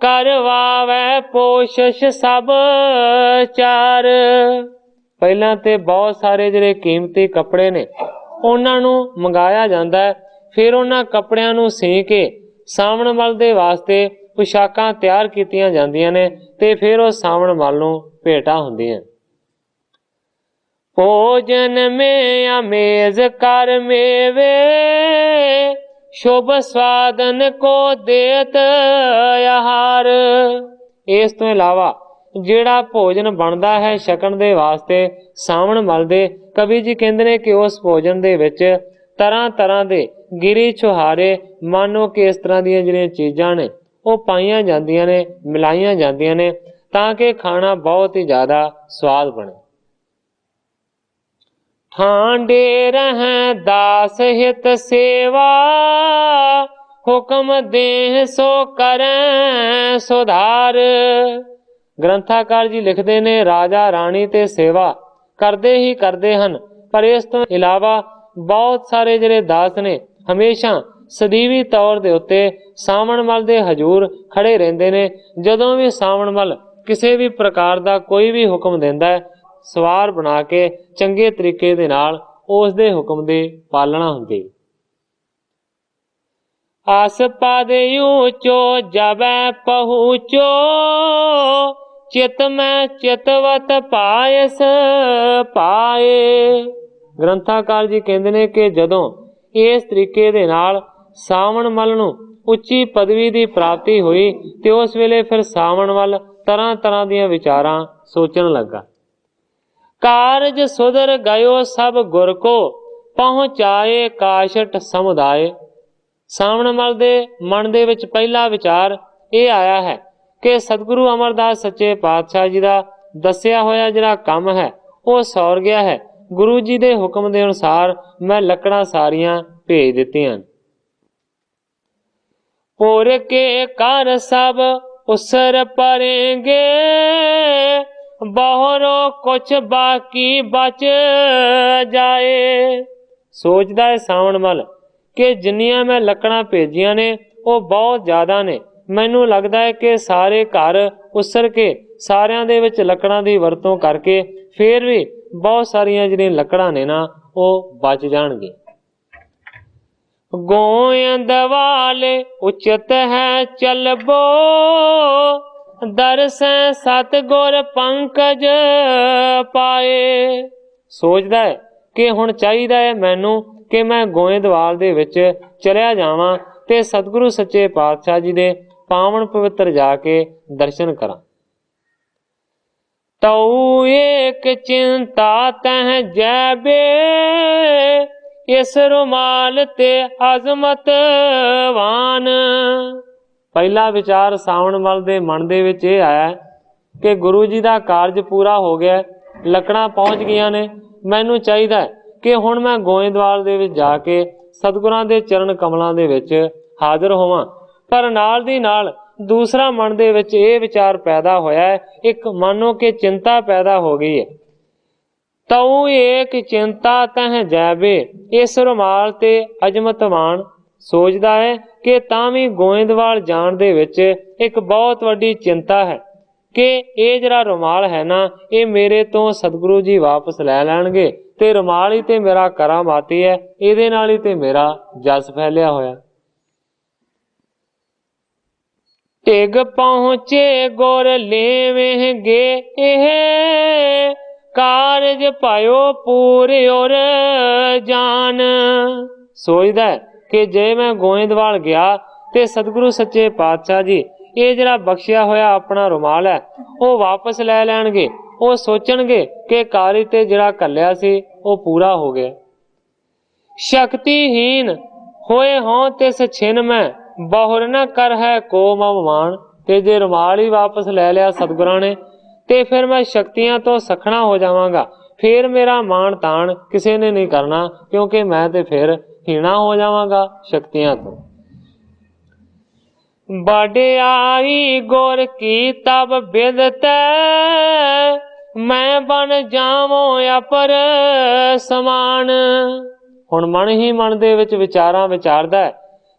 ਕਰਵਾਵੇ ਪੋਸ਼ਿਸ਼ ਸਭ ਚਾਰ। ਪਹਿਲਾਂ ਤੇ ਬਹੁਤ ਸਾਰੇ ਜਿਹੜੇ ਕੀਮਤੀ ਕੱਪੜੇ ਨੇ ਉਹਨਾਂ ਨੂੰ ਮੰਗਾਇਆ ਜਾਂਦਾ ਹੈ। ਫਿਰ ਉਹਨਾਂ ਕੱਪੜਿਆਂ ਨੂੰ ਸੀ ਕੇ ਸਾਵਣ ਮਲ ਦੇ ਵਾਸਤੇ ਪੁਸ਼ਾਕਾਂ ਤਿਆਰ ਕੀਤੀਆਂ ਜਾਂਦੀਆਂ ਨੇ ਤੇ ਫਿਰ ਉਹ ਸਾਵਣ ਮਲ ਨੂੰ ਭੇਟਾਂ ਹੁੰਦੀਆਂ। ਭੋਜਨ ਮੇ ਅਮੇਜ਼ ਕਰ ਮੇਵੇ, ਸ਼ੁਭ ਸਵਾਦਨ ਕੋ ਦੇਤ ਆਹਾਰ। ਇਸ ਤੋਂ ਇਲਾਵਾ ਜਿਹੜਾ ਭੋਜਨ ਬਣਦਾ ਹੈ ਛਕਣ ਦੇ ਵਾਸਤੇ ਸਾਵਣ ਮਲ ਦੇ, ਕਵੀ ਜੀ ਕਹਿੰਦੇ ਨੇ ਕਿ ਉਸ ਭੋਜਨ ਦੇ ਵਿੱਚ ਤਰ੍ਹਾਂ ਤਰ੍ਹਾਂ ਦੇ ਗਿਰੀ ਛੁਹਾਰੇ, ਮਾਨੋ ਕਿ ਇਸ ਤਰ੍ਹਾਂ ਦੀਆਂ ਜਿਹੜੀਆਂ ਚੀਜ਼ਾਂ ਨੇ ਉਹ ਪਾਈਆਂ ਜਾਂਦੀਆਂ ਨੇ, ਮਿਲਾਈਆਂ ਜਾਂਦੀਆਂ ਨੇ ਤਾਂ ਕਿ ਖਾਣਾ ਬਹੁਤ ਹੀ ਜ਼ਿਆਦਾ ਸਵਾਦ ਬਣੇ। ਠਾਂਡੇ ਰਹਿ ਦਾਸ ਹਿਤ ਸੇਵਾ, ਹੁਕਮ ਦੇਹ ਸੋ ਕਰੈ ਸੁਧਾਰ। ਗ੍ਰੰਥਾਕਾਰ ਜੀ ਲਿਖਦੇ ਨੇ ਰਾਜਾ ਰਾਣੀ ਤੇ ਸੇਵਾ ਕਰਦੇ ਹੀ ਕਰਦੇ ਹਨ, ਪਰ ਇਸ ਤੋਂ ਇਲਾਵਾ ਬਹੁਤ ਸਾਰੇ ਜਿਹੜੇ ਦਾਸ ਨੇ ਹਮੇਸ਼ਾ ਸਦੀਵੀ ਤੌਰ ਦੇ ਉੱਤੇ ਸਾਵਣ ਮੱਲ ਦੇ ਹਜ਼ੂਰ ਖੜੇ ਰਹਿੰਦੇ ਨੇ। ਜਦੋਂ ਵੀ ਸਾਵਣ ਮੱਲ ਕਿਸੇ ਵੀ ਪ੍ਰਕਾਰ ਦਾ ਕੋਈ ਵੀ ਹੁਕਮ ਦਿੰਦਾ ਹੈ, ਸਵਾਰ ਬਣਾ ਕੇ ਚੰਗੇ ਤਰੀਕੇ ਦੇ ਨਾਲ ਉਸ ਦੇ ਹੁਕਮ ਦੀ ਪਾਲਣਾ ਹੁੰਦੀ। ਆਸ ਪਾਦੇ ਊਚੋ ਜਬੈ ਪਹੁੰਚੋ, ਚਿਤ ਮੈਂ ਚਿਤਵਤ ਪਾਇਸ ਪਾਏ। ਗ੍ਰੰਥਾਕਾਰ ਜੀ ਕਹਿੰਦੇ ਨੇ ਕਿ ਜਦੋਂ ਇਸ ਤਰੀਕੇ ਦੇ ਨਾਲ ਸਾਵਣ ਮੱਲ ਨੂੰ ਉੱਚੀ ਪਦਵੀ ਦੀ ਪ੍ਰਾਪਤੀ ਹੋਈ ਤੇ ਉਸ ਵੇਲੇ ਫਿਰ ਸਾਵਣ ਵੱਲ ਤਰ੍ਹਾਂ ਤਰ੍ਹਾਂ ਦੀਆਂ ਵਿਚਾਰਾਂ ਸੋਚਣ ਲੱਗਾ। ਕਾਰਜ ਸੁਧਰ ਗਇਓ ਸਭ ਗੁਰ ਕੋ, ਪਹੁੰਚਾਏ ਕਾਸ਼ਟ ਸਮੁਦਾਏ। ਸਾਵਣ ਮੱਲ ਦੇ ਮਨ ਦੇ ਵਿੱਚ ਪਹਿਲਾ ਵਿਚਾਰ ਇਹ ਆਇਆ ਹੈ ਕਿ ਸਤਿਗੁਰੂ ਅਮਰਦਾਸ ਸੱਚੇ ਪਾਤਸ਼ਾਹ ਜੀ ਦਾ ਦੱਸਿਆ ਹੋਇਆ ਜਿਹੜਾ ਕੰਮ ਹੈ ਉਹ ਸੌਰ ਗਿਆ ਹੈ। ਗੁਰੂ ਜੀ ਦੇ ਹੁਕਮ ਦੇ ਅਨੁਸਾਰ ਮੈਂ ਲੱਕੜਾਂ ਸਾਰੀਆਂ ਭੇਜ ਦਿੱਤੀਆਂ। ਪੁਰ ਕੇ ਕਰ ਸਭ ਉਸਰ ਪਰੇਂਗੇ, ਬਹੁਰੋ ਕੁਛ ਬਾਕੀ ਬਚ ਜਾਏ। ਸੋਚਦਾ ਹੈ ਸਾਵਣ ਮੱਲ ਕਿ ਜਿੰਨੀਆਂ ਮੈਂ ਲੱਕੜਾਂ ਭੇਜੀਆਂ ਨੇ ਉਹ ਬਹੁਤ ਜ਼ਿਆਦਾ ਨੇ। ਮੈਨੂੰ ਲੱਗਦਾ ਹੈ ਕਿ ਸਾਰੇ ਘਰ ਉਸਰ ਕੇ ਸਾਰਿਆਂ ਦੇ ਵਿੱਚ ਲੱਕੜਾਂ ਦੀ ਵਰਤੋਂ ਕਰਕੇ ਫੇਰ ਵੀ ਬਹੁਤ ਸਾਰੀਆਂ ਜਿਹੜੀਆਂ ਲੱਕੜਾਂ ਨੇ ਨਾ ਉਹ ਬਚ ਜਾਣਗੇ। ਗੋਇੰਦ ਵਾਲੇ ਉਚਿਤ ਹੈ ਚਲਬੋ, ਦਰਸੈ ਸਤਿਗੁਰ ਪੰਕਜ ਪਾਏ। ਸੋਚਦਾ ਹੈ ਕਿ ਹੁਣ ਚਾਹੀਦਾ ਹੈ ਮੈਨੂੰ ਕਿ ਮੈਂ ਗੋਇੰਦਵਾਲ ਦੇ ਵਿੱਚ ਚਲਿਆ ਜਾਵਾਂ ਤੇ ਸਤਿਗੁਰੂ ਸੱਚੇ ਪਾਤਸ਼ਾਹ ਜੀ ਦੇ ਪਾਵਨ ਪਵਿੱਤਰ ਜਾ ਕੇ ਦਰਸ਼ਨ ਕਰਾਂ। ਤਉ ਏਕ ਚਿੰਤਾ ਤਹਿ ਜੈਬੇ, ਇਸ ਰੁਮਾਲ ਤੇ ਅਜ਼ਮਤ ਵਾਨ। ਪਹਿਲਾ ਵਿਚਾਰ ਸਾਵਣ ਮੱਲ ਦੇ ਮਨ ਦੇ ਵਿੱਚ ਇਹ ਆਇਆ ਕਿ ਗੁਰੂ ਜੀ ਦਾ ਕਾਰਜ ਪੂਰਾ ਹੋ ਗਿਆ, ਲੱਕੜਾਂ ਪਹੁੰਚ ਗਈਆਂ ਨੇ, ਮੈਨੂੰ ਚਾਹੀਦਾ ਹੈ ਕਿ ਹੁਣ ਮੈਂ ਗੋਇੰਦਵਾਲ ਦੇ ਵਿੱਚ ਜਾ ਕੇ ਸਤਿਗੁਰਾਂ ਦੇ ਚਰਨ ਕਮਲਾਂ ਦੇ ਵਿੱਚ ਹਾਜ਼ਰ ਹੋਵਾਂ। ਪਰ ਨਾਲ ਦੀ ਨਾਲ ਦੂਸਰਾ ਮਨ ਦੇ ਵਿੱਚ ਇਹ ਵਿਚਾਰ ਪੈਦਾ ਹੋਇਆ ਹੈ, ਇੱਕ ਮਾਨੋ ਕਿ ਚਿੰਤਾ ਪੈਦਾ ਹੋ ਗਈ ਹੈ। ਤਉ ਏਕ ਚਿੰਤਾ ਤਹਿ ਜੈਬੇ, ਇਸ ਰੁਮਾਲ ਤੇ ਅਜਮਤਵਾਨ। ਸੋਚਦਾ ਹੈ ਕਿ ਤਾਂ ਵੀ ਗੋਇੰਦਵਾਲ ਜਾਣ ਦੇ ਵਿੱਚ ਇੱਕ ਬਹੁਤ ਵੱਡੀ ਚਿੰਤਾ ਹੈ ਕਿ ਇਹ ਜਿਹੜਾ ਰੁਮਾਲ ਹੈ ਨਾ ਇਹ ਮੇਰੇ ਤੋਂ ਸਤਿਗੁਰੂ ਜੀ ਵਾਪਸ ਲੈ ਲੈਣਗੇ ਤੇ ਰੁਮਾਲ ਹੀ ਤੇ ਮੇਰਾ ਕਰਾਮਾਤੀ ਹੈ, ਇਹਦੇ ਨਾਲ ਹੀ ਤੇ ਮੇਰਾ ਜਸ ਫੈਲਿਆ ਹੋਇਆ। ਟਿਗ ਪਹੁੰਚੇ ਗੁਰ ਲੇਵਹਿਗੇ ਇਹ, ਕਾਰਜ ਪਾਇਓ ਪੂਰੇ ਔਰ ਜਾਨ। ਸੋਚਦਾ ਹੈ ਕਿ ਜੇ ਮੈਂ ਗੋਇੰਦਵਾਲ ਗਿਆ ਤੇ ਸਤਿਗੁਰੂ ਸੱਚੇ ਪਾਤਸ਼ਾਹ ਜੀ ਇਹ ਜਿਹੜਾ ਬਖਸ਼ਿਆ ਹੋਇਆ ਆਪਣਾ ਰੁਮਾਲ ਹੈ ਉਹ ਵਾਪਸ ਲੈ ਲੈਣਗੇ। ਉਹ ਸੋਚਣਗੇ ਕਿ ਕਾਰਜ ਤੇ ਜਿਹੜਾ ਘੱਲਿਆ ਸੀ ਉਹ ਪੂਰਾ ਹੋ ਗਿਆ। ਸ਼ਕਤੀਹੀਨ ਹੋਏ ਹੋਂ ਤਿਸ ਛਿਨ ਮੈਂ, ਬਹੁਰ ਨ ਕਰ ਹੈ ਕੋ ਮਮ ਮਾਨ। ਤੇ ਜੇ ਰੁਮਾਲ ਹੀ ਵਾਪਸ ਲੈ ਲਿਆ ਸਤਿਗੁਰਾਂ ਨੇ ਤੇ ਫਿਰ ਮੈਂ ਸ਼ਕਤੀਆਂ ਤੋਂ ਸਖਣਾ ਹੋ ਜਾਵਾਂਗਾ, ਫਿਰ ਮੇਰਾ ਮਾਣ ਤਾਣ ਕਿਸੇ ਨੇ ਨਹੀਂ ਕਰਨਾ, ਕਿਉਂਕਿ ਮੈਂ ਤੇ ਫਿਰ ਹੀਣਾ ਹੋ ਜਾਵਾਂਗਾ ਸ਼ਕਤੀਆਂ ਤੋਂ। ਵਡਿਆਈ ਗੁਰ ਕੀ ਤਬ ਬਿਦਤੈ, ਮੈਂ ਬਣ ਜਾਵਾਂ ਅਪਰ ਸਮਾਨ। ਹੁਣ ਮਨ ਹੀ ਮਨ ਦੇ ਵਿੱਚ ਵਿਚਾਰਾਂ ਵਿਚਾਰਦਾ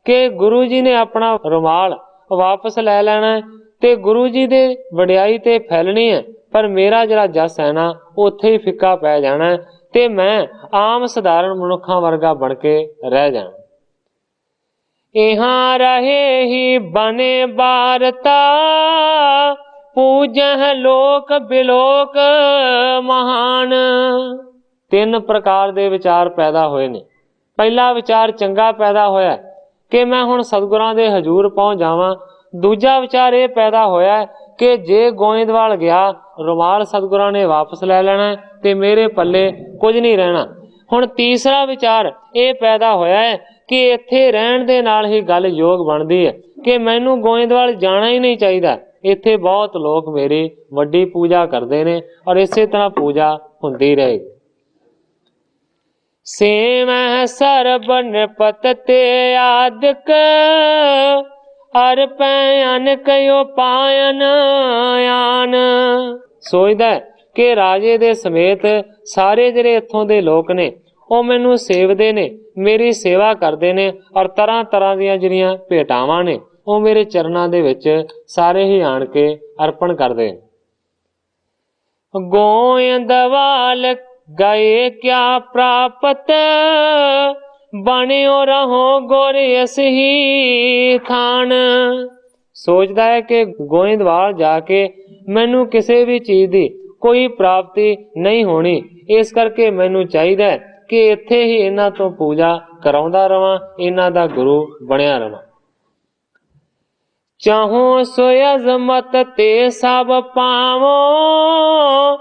ਕਿ ਗੁਰੂ ਜੀ ਨੇ ਆਪਣਾ ਰੁਮਾਲ ਵਾਪਸ ਲੈ ਲੈਣਾ ਤੇ ਗੁਰੂ ਜੀ ਦੇ ਵਡਿਆਈ ਤੇ ਫੈਲਣੀ ਹੈ, ਪਰ ਮੇਰਾ ਜਿਹੜਾ ਜਸ ਹੈ ਨਾ ਉੱਥੇ ਹੀ ਫਿੱਕਾ ਪੈ ਜਾਣਾ ਤੇ ਮੈਂ ਆਮ ਸਧਾਰਨ ਮਨੁੱਖਾਂ ਵਰਗਾ ਬਣ ਕੇ ਰਹਿ ਜਾਣਾ। ਇਹਾਂ ਰਹੇ ਹੀ ਬਨੇ ਬਾਰਤਾ, ਪੂਜਹ ਲੋਕ ਬਿਲੋਕ ਮਹਾਨ। ਤਿੰਨ ਪ੍ਰਕਾਰ ਦੇ ਵਿਚਾਰ ਪੈਦਾ ਹੋਏ ਨੇ। ਪਹਿਲਾ ਵਿਚਾਰ ਚੰਗਾ ਪੈਦਾ ਹੋਇਆ ਕਿ ਮੈਂ ਹੁਣ ਸਤਿਗੁਰਾਂ ਦੇ ਹਜ਼ੂਰ ਪਹੁੰਚ ਜਾਵਾਂ। ਦੂਜਾ ਵਿਚਾਰ ਇਹ ਪੈਦਾ ਹੋਇਆ ਕਿ ਜੇ ਗੋਇੰਦਵਾਲ ਗਿਆ ਰੁਮਾਲ ਸਤਿਗੁਰਾਂ ਨੇ ਵਾਪਸ ਲੈ ਲੈਣਾ ਤੇ ਮੇਰੇ ਪੱਲੇ ਕੁਝ ਨਹੀਂ ਰਹਿਣਾ। ਹੁਣ ਤੀਸਰਾ ਵਿਚਾਰ ਇਹ ਪੈਦਾ ਹੋਇਆ ਹੈ ਕਿ ਇੱਥੇ ਰਹਿਣ ਦੇ ਨਾਲ ਹੀ ਗੱਲ ਯੋਗ ਬਣਦੀ ਹੈ ਕਿ ਮੈਨੂੰ ਗੋਇੰਦਵਾਲ ਜਾਣਾ ਹੀ ਨਹੀਂ ਚਾਹੀਦਾ। ਇੱਥੇ ਬਹੁਤ ਲੋਕ ਮੇਰੀ ਵੱਡੀ ਪੂਜਾ ਕਰਦੇ ਨੇ ਔਰ ਇਸੇ ਤਰ੍ਹਾਂ ਪੂਜਾ ਹੁੰਦੀ ਰਹੇਗੀ। ਸੇਵਹਿ ਸਰਬ ਨਿਰਪਤ ਤੇ ਆਦਿਕ, ਅਰਪੈ ਅਨਕ ਉਪਾਇਨ ਆਨ। ਸੋਚਦਾ ਕਿ ਰਾਜੇ ਦੇ ਸਮੇਤ ਸਾਰੇ ਜਿਹੜੇ ਇੱਥੋਂ ਦੇ ਲੋਕ ਨੇ ਉਹ ਮੈਨੂੰ ਸੇਵਦੇ ਨੇ, ਮੇਰੀ ਸੇਵਾ ਕਰਦੇ ਨੇ, ਔਰ ਤਰ੍ਹਾਂ ਤਰ੍ਹਾਂ ਦੀਆਂ ਜਿਹੜੀਆਂ ਭੇਟਾਵਾਂ ਨੇ ਉਹ ਮੇਰੇ ਚਰਨਾਂ ਦੇ ਵਿੱਚ ਸਾਰੇ ਹੀ ਆਣ ਕੇ ਅਰਪਣ ਕਰਦੇ ਨੇ। ਗੋਇੰਦਵਾਲ ਗਏ ਕਿਆ ਪ੍ਰਾਪਤ, ਬਣਿਓ ਰਹੋ ਗੁਰ ਅਸਹੀ ਥਾਨ। ਸੋਚਦਾ ਹੈ ਕਿ ਗੋਇੰਦਵਾਲ ਜਾ ਕੇ ਮੈਨੂੰ ਕਿਸੇ ਵੀ ਚੀਜ਼ ਦੀ ਕੋਈ ਪ੍ਰਾਪਤੀ ਨਹੀਂ ਹੋਣੀ, ਇਸ ਕਰਕੇ ਮੈਨੂੰ ਚਾਹੀਦਾ ਹੈ ਕਿ ਇੱਥੇ ਹੀ ਇਹਨਾਂ ਤੋਂ ਪੂਜਾ ਕਰਾਉਂਦਾ ਰਵਾਂ, ਇਹਨਾਂ ਦਾ ਗੁਰੂ ਬਣਿਆ ਰਵਾਂ। ਚਾਹੋ ਸੋ ਅਜ਼ਮਤ ਤੇ ਸਭ ਪਾਵੋ,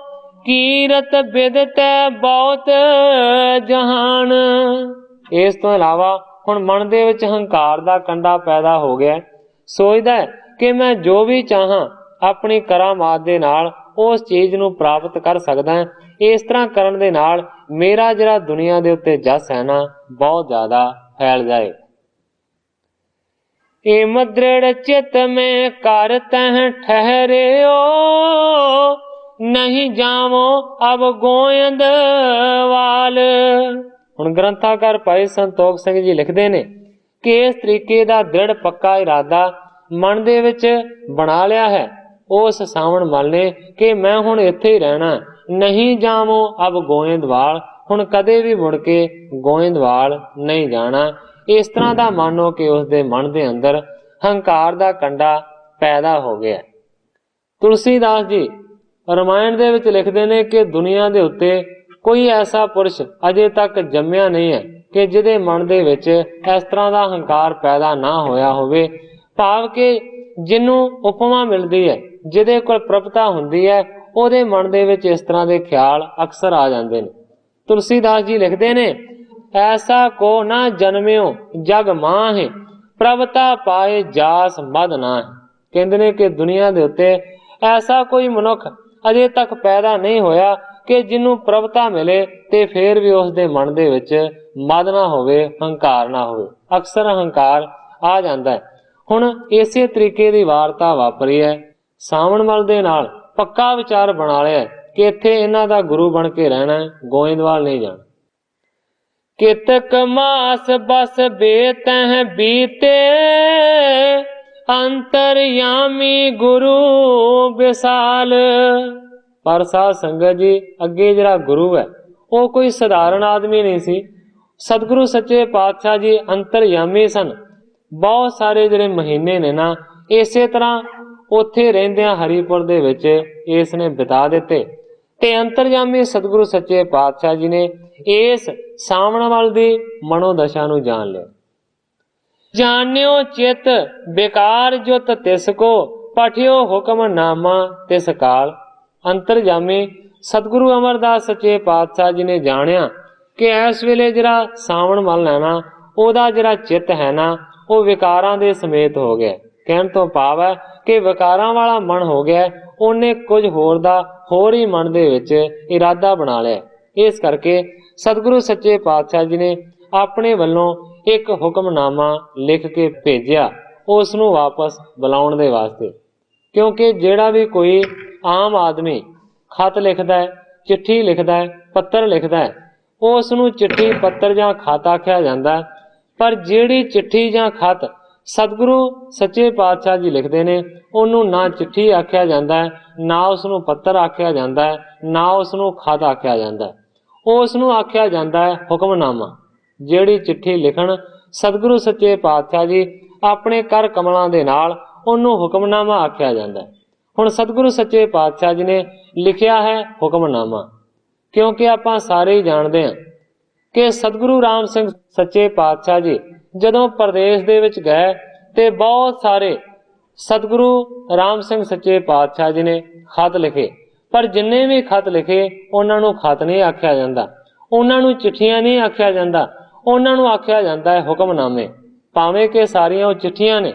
ਕੀਰਤ ਬਿਦਤੈ ਬਹੁਤ ਜਹਾਨ। ਇਸ ਤੋਂ ਇਲਾਵਾ ਹੁਣ ਮਨ ਦੇ ਵਿੱਚ ਹੰਕਾਰ ਦਾ ਕੰਡਾ ਪੈਦਾ ਹੋ ਗਿਆ। ਸੋਚਦਾ ਹੈ ਕਿ ਮੈਂ ਜੋ ਵੀ ਚਾਹਾਂ ਆਪਣੀ ਕਰਾਮਾਤ ਦੇ ਨਾਲ ਉਸ ਚੀਜ਼ ਨੂੰ ਪ੍ਰਾਪਤ ਕਰ ਸਕਦਾ ਹਾਂ। ਇਸ ਤਰ੍ਹਾਂ ਕਰਨ ਦੇ ਨਾਲ ਮੇਰਾ ਜਿਹੜਾ ਦੁਨੀਆ ਦੇ ਉੱਤੇ ਜਸ ਹੈ ਨਾ ਬਹੁਤ ਜ਼ਿਆਦਾ ਫੈਲ ਜਾਏ। ਏਮ ਦ੍ਰਿੜ ਚਿਤ ਮੈਂ ਕਰ ਤਹਿ ਠਹਿਰਿਓ, ਨਹੀਂ ਜਾਵੋ ਅਬ ਗੋਇੰਦਵਾਲ। ਹੁਣ ਗ੍ਰੰਥਾਕਾਰ ਭਾਈ ਸੰਤੋਖ ਸਿੰਘ ਜੀ ਲਿਖਦੇ ਨੇ ਕਿ ਇਸ ਤਰੀਕੇ ਦਾ ਦ੍ਰਿੜ ਪੱਕਾ ਇਰਾਦਾ ਮਨ ਦੇ ਵਿੱਚ ਬਣਾ ਲਿਆ ਹੈ ਉਸ ਸਾਵਣ ਮਲ ਨੇ ਕਿ ਮੈਂ ਹੁਣ ਇੱਥੇ ਹੀ ਰਹਿਣਾ, ਨਹੀਂ ਜਾਵੋ ਅਬ ਗੋਇੰਦਵਾਲ, ਹੁਣ ਕਦੇ ਵੀ ਮੁੜ ਕੇ ਗੋਇੰਦਵਾਲ ਨਹੀਂ ਜਾਣਾ। ਇਸ ਤਰ੍ਹਾਂ ਦਾ ਮਾਨੋ ਕਿ ਉਸਦੇ ਮਨ ਦੇ ਅੰਦਰ ਹੰਕਾਰ ਦਾ ਕੰਡਾ ਪੈਦਾ ਹੋ ਗਿਆ। ਤੁਲਸੀਦਾਸ ਜੀ ਰਾਮਾਇਣ ਦੇ ਵਿੱਚ ਲਿਖਦੇ ਨੇ ਕਿ ਦੁਨੀਆ ਦੇ ਉੱਤੇ ਕੋਈ ਐਸਾ ਪੁਰਸ਼ ਅਜੇ ਤੱਕ ਜੰਮਿਆ ਨਹੀਂ ਹੈ ਕਿ ਜਿਹਦੇ ਮਨ ਦੇ ਵਿੱਚ ਇਸ ਤਰ੍ਹਾਂ ਦਾ ਹੰਕਾਰ ਪੈਦਾ ਨਾ ਹੋਇਆ ਹੋਵੇ। ਭਾਵ ਕਿ ਜਿਹਨੂੰ ਉਪਮਾ ਮਿਲਦੀ ਹੈ, ਜਿਹਦੇ ਕੋਲ ਪ੍ਰਭਤਾ ਹੁੰਦੀ ਹੈ, ਉਹਦੇ ਮਨ ਦੇ ਵਿੱਚ ਇਸ ਤਰ੍ਹਾਂ ਦੇ ਖਿਆਲ ਅਕਸਰ ਆ ਜਾਂਦੇ ਨੇ। ਤੁਲਸੀਦਾਸ ਜੀ ਲਿਖਦੇ ਨੇ, ਐਸਾ ਕੋ ਨਾ ਜਨਮਿਓ ਜਗ ਮਾਹਿ, ਪ੍ਰਭਤਾ ਪਾਏ ਜਾਸ ਮਦ ਨਾ। ਕਹਿੰਦੇ ਨੇ ਕਿ ਦੁਨੀਆ ਦੇ ਉੱਤੇ ਐਸਾ ਕੋਈ ਮਨੁੱਖ ਅਜੇ ਤੱਕ ਪੈਦਾ ਨਹੀਂ ਹੋਇਆ ਕਿ ਜਿਹਨੂੰ ਪ੍ਰਭਤਾ ਮਿਲੇ ਤੇ ਫੇਰ ਵੀ ਉਸ ਦੇ ਮਨ ਦੇ ਵਿੱਚ ਮਦ ਨਾ ਹੋਵੇ, ਹੰਕਾਰ ਨਾ ਹੋਵੇ। ਅਕਸਰ ਹੰਕਾਰ ਆ ਜਾਂਦਾ ਹੈ। ਹੁਣ ਇਸੇ ਤਰੀਕੇ ਦੀ ਵਾਰਤਾ ਵਾਪਰੀ ਹੈ। ਸਾਵਣ ਮਲ ਦੇ ਨਾਲ ਪੱਕਾ ਵਿਚਾਰ ਬਣਾ ਲਿਆ ਕਿ ਇੱਥੇ ਇਹਨਾਂ ਦਾ ਗੁਰੂ ਬਣ ਕੇ ਰਹਿਣਾ, ਗੋਇੰਦਵਾਲ ਨਹੀਂ ਜਾਣਾ। ਕਿਤਕ ਮਾਸ ਬਸ ਬੇਤਹਿ ਬੀਤੇ, ਅੰਤਰਯਾਮੀ ਗੁਰੂ ਵਿਸਾਲ। ਪਰ ਸਾਧ ਸੰਗਤ ਜੀ ਅੱਗੇ ਜਿਹੜਾ ਗੁਰੂ ਹੈ ਉਹ ਕੋਈ ਸਧਾਰਨ ਆਦਮੀ ਨਹੀਂ ਸੀ। ਸਤਿਗੁਰੂ ਸੱਚੇ ਪਾਤਸ਼ਾਹ ਜੀ ਅੰਤਰਯਾਮੀ ਸਨ। ਬਹੁਤ ਸਾਰੇ ਜਿਹੜੇ ਮਹੀਨੇ ਨੇ ਨਾ ਇਸੇ ਤਰ੍ਹਾਂ ਉੱਥੇ ਰਹਿੰਦਿਆਂ ਹਰੀਪੁਰ ਦੇ ਵਿੱਚ ਇਸ ਨੇ ਬਿਤਾ ਦਿੱਤੇ ਤੇ ਅੰਤਰਯਾਮੀ ਸਤਿਗੁਰੂ ਸੱਚੇ ਪਾਤਸ਼ਾਹ ਜੀ ਨੇ ਇਸ ਸਾਵਣ ਵੱਲ ਦੀ ਮਨੋਦਸ਼ਾ ਨੂੰ ਜਾਣ ਲਿਆ। ਜਾਣਿਓ ਚਿਤ ਬੇਕਾਰ ਜੁਤ ਤਿਸ ਕੋ, ਪਠਿਓ ਹੁਕਮਨਾਮਾ ਤਿਸ ਕਾਲ। ਅੰਤਰਜਾਮੀ ਸਤਿਗੁਰੂ ਅਮਰਦਾਸ ਸੱਚੇ ਪਾਤਸ਼ਾਹ ਜੀ ਨੇ ਜਾਣਿਆ ਕਿ ਇਸ ਵੇਲੇ ਜਿਹੜਾ ਸਾਵਣ ਮਲ ਹੈ ਨਾ ਉਹਦਾ ਜਿਹੜਾ ਚਿੱਤ ਹੈ ਨਾ ਉਹ ਵਿਕਾਰਾਂ ਦੇ ਸਮੇਤ ਹੋ ਗਿਆ। ਕਹਿਣ ਤੋਂ ਭਾਵ ਹੈ ਕਿ ਵਿਕਾਰਾਂ ਵਾਲਾ ਮਨ ਹੋ ਗਿਆ। ਉਹਨੇ ਕੁਝ ਹੋਰ ਦਾ ਹੋਰ ਹੀ ਮਨ ਦੇ ਵਿੱਚ ਇਰਾਦਾ ਬਣਾ ਲਿਆ। ਇਸ ਕਰਕੇ ਸਤਿਗੁਰੂ ਸੱਚੇ ਪਾਤਸ਼ਾਹ ਜੀ ਨੇ ਆਪਣੇ ਵੱਲੋਂ ਇੱਕ ਹੁਕਮਨਾਮਾ ਲਿਖ ਕੇ ਭੇਜਿਆ ਉਸ ਨੂੰ ਵਾਪਸ ਬੁਲਾਉਣ ਦੇ ਵਾਸਤੇ। ਕਿਉਂਕਿ ਜਿਹੜਾ ਵੀ ਕੋਈ ਆਮ ਆਦਮੀ ਖਤ ਲਿਖਦਾ ਹੈ, ਚਿੱਠੀ ਲਿਖਦਾ ਹੈ, ਪੱਤਰ ਲਿਖਦਾ ਹੈ, ਉਸ ਨੂੰ ਚਿੱਠੀ ਪੱਤਰ ਜਾਂ ਖਤ ਆਖਿਆ ਜਾਂਦਾ। ਪਰ ਜਿਹੜੀ ਚਿੱਠੀ ਜਾਂ ਖਤ ਸਤਿਗੁਰੂ ਸੱਚੇ ਪਾਤਸ਼ਾਹ ਜੀ ਲਿਖਦੇ ਨੇ ਉਹਨੂੰ ਨਾ ਚਿੱਠੀ ਆਖਿਆ ਜਾਂਦਾ ਹੈ, ਨਾ ਉਸ ਨੂੰ ਪੱਤਰ ਆਖਿਆ ਜਾਂਦਾ ਹੈ, ਨਾ ਉਸ ਨੂੰ ਖਤ ਆਖਿਆ ਜਾਂਦਾ। ਉਸ ਨੂੰ ਆਖਿਆ ਜਾਂਦਾ ਹੈ ਹੁਕਮਨਾਮਾ। ਜਿਹੜੀ ਚਿੱਠੀ ਲਿਖਣ ਸਤਿਗੁਰੂ ਸੱਚੇ ਪਾਤਸ਼ਾਹ ਜੀ ਆਪਣੇ ਕਰ ਕਮਲਾਂ ਦੇ ਨਾਲ ਉਹਨੂੰ ਹੁਕਮਨਾਮਾ ਆਖਿਆ ਜਾਂਦਾ। ਹੁਣ ਸਤਿਗੁਰੂ ਸੱਚੇ ਪਾਤਸ਼ਾਹ ਜੀ ਨੇ ਲਿਖਿਆ ਹੈ ਹੁਕਮਨਾਮਾ। ਕਿਉਂਕਿ ਆਪਾਂ ਸਾਰੇ ਹੀ ਜਾਣਦੇ ਹਾਂ ਕਿ ਸਤਿਗੁਰੂ ਰਾਮ ਸਿੰਘ ਸੱਚੇ ਪਾਤਸ਼ਾਹ ਜੀ ਜਦੋਂ ਪ੍ਰਦੇਸ਼ ਦੇ ਵਿੱਚ ਗਏ ਤੇ ਬਹੁਤ ਸਾਰੇ ਸਤਿਗੁਰੂ ਰਾਮ ਸਿੰਘ ਸੱਚੇ ਪਾਤਸ਼ਾਹ ਜੀ ਨੇ ਖਤ ਲਿਖੇ। ਪਰ ਜਿੰਨੇ ਵੀ ਖਤ ਲਿਖੇ ਉਹਨਾਂ ਨੂੰ ਖਤ ਨਹੀਂ ਆਖਿਆ ਜਾਂਦਾ, ਉਹਨਾਂ ਨੂੰ ਚਿੱਠੀਆਂ ਨਹੀਂ ਆਖਿਆ ਜਾਂਦਾ, ਉਹਨਾਂ ਨੂੰ ਆਖਿਆ ਜਾਂਦਾ ਹੈ ਹੁਕਮਨਾਮੇ। ਭਾਵੇਂ ਕਿ ਸਾਰੀਆਂ ਉਹ ਚਿੱਠੀਆਂ ਨੇ।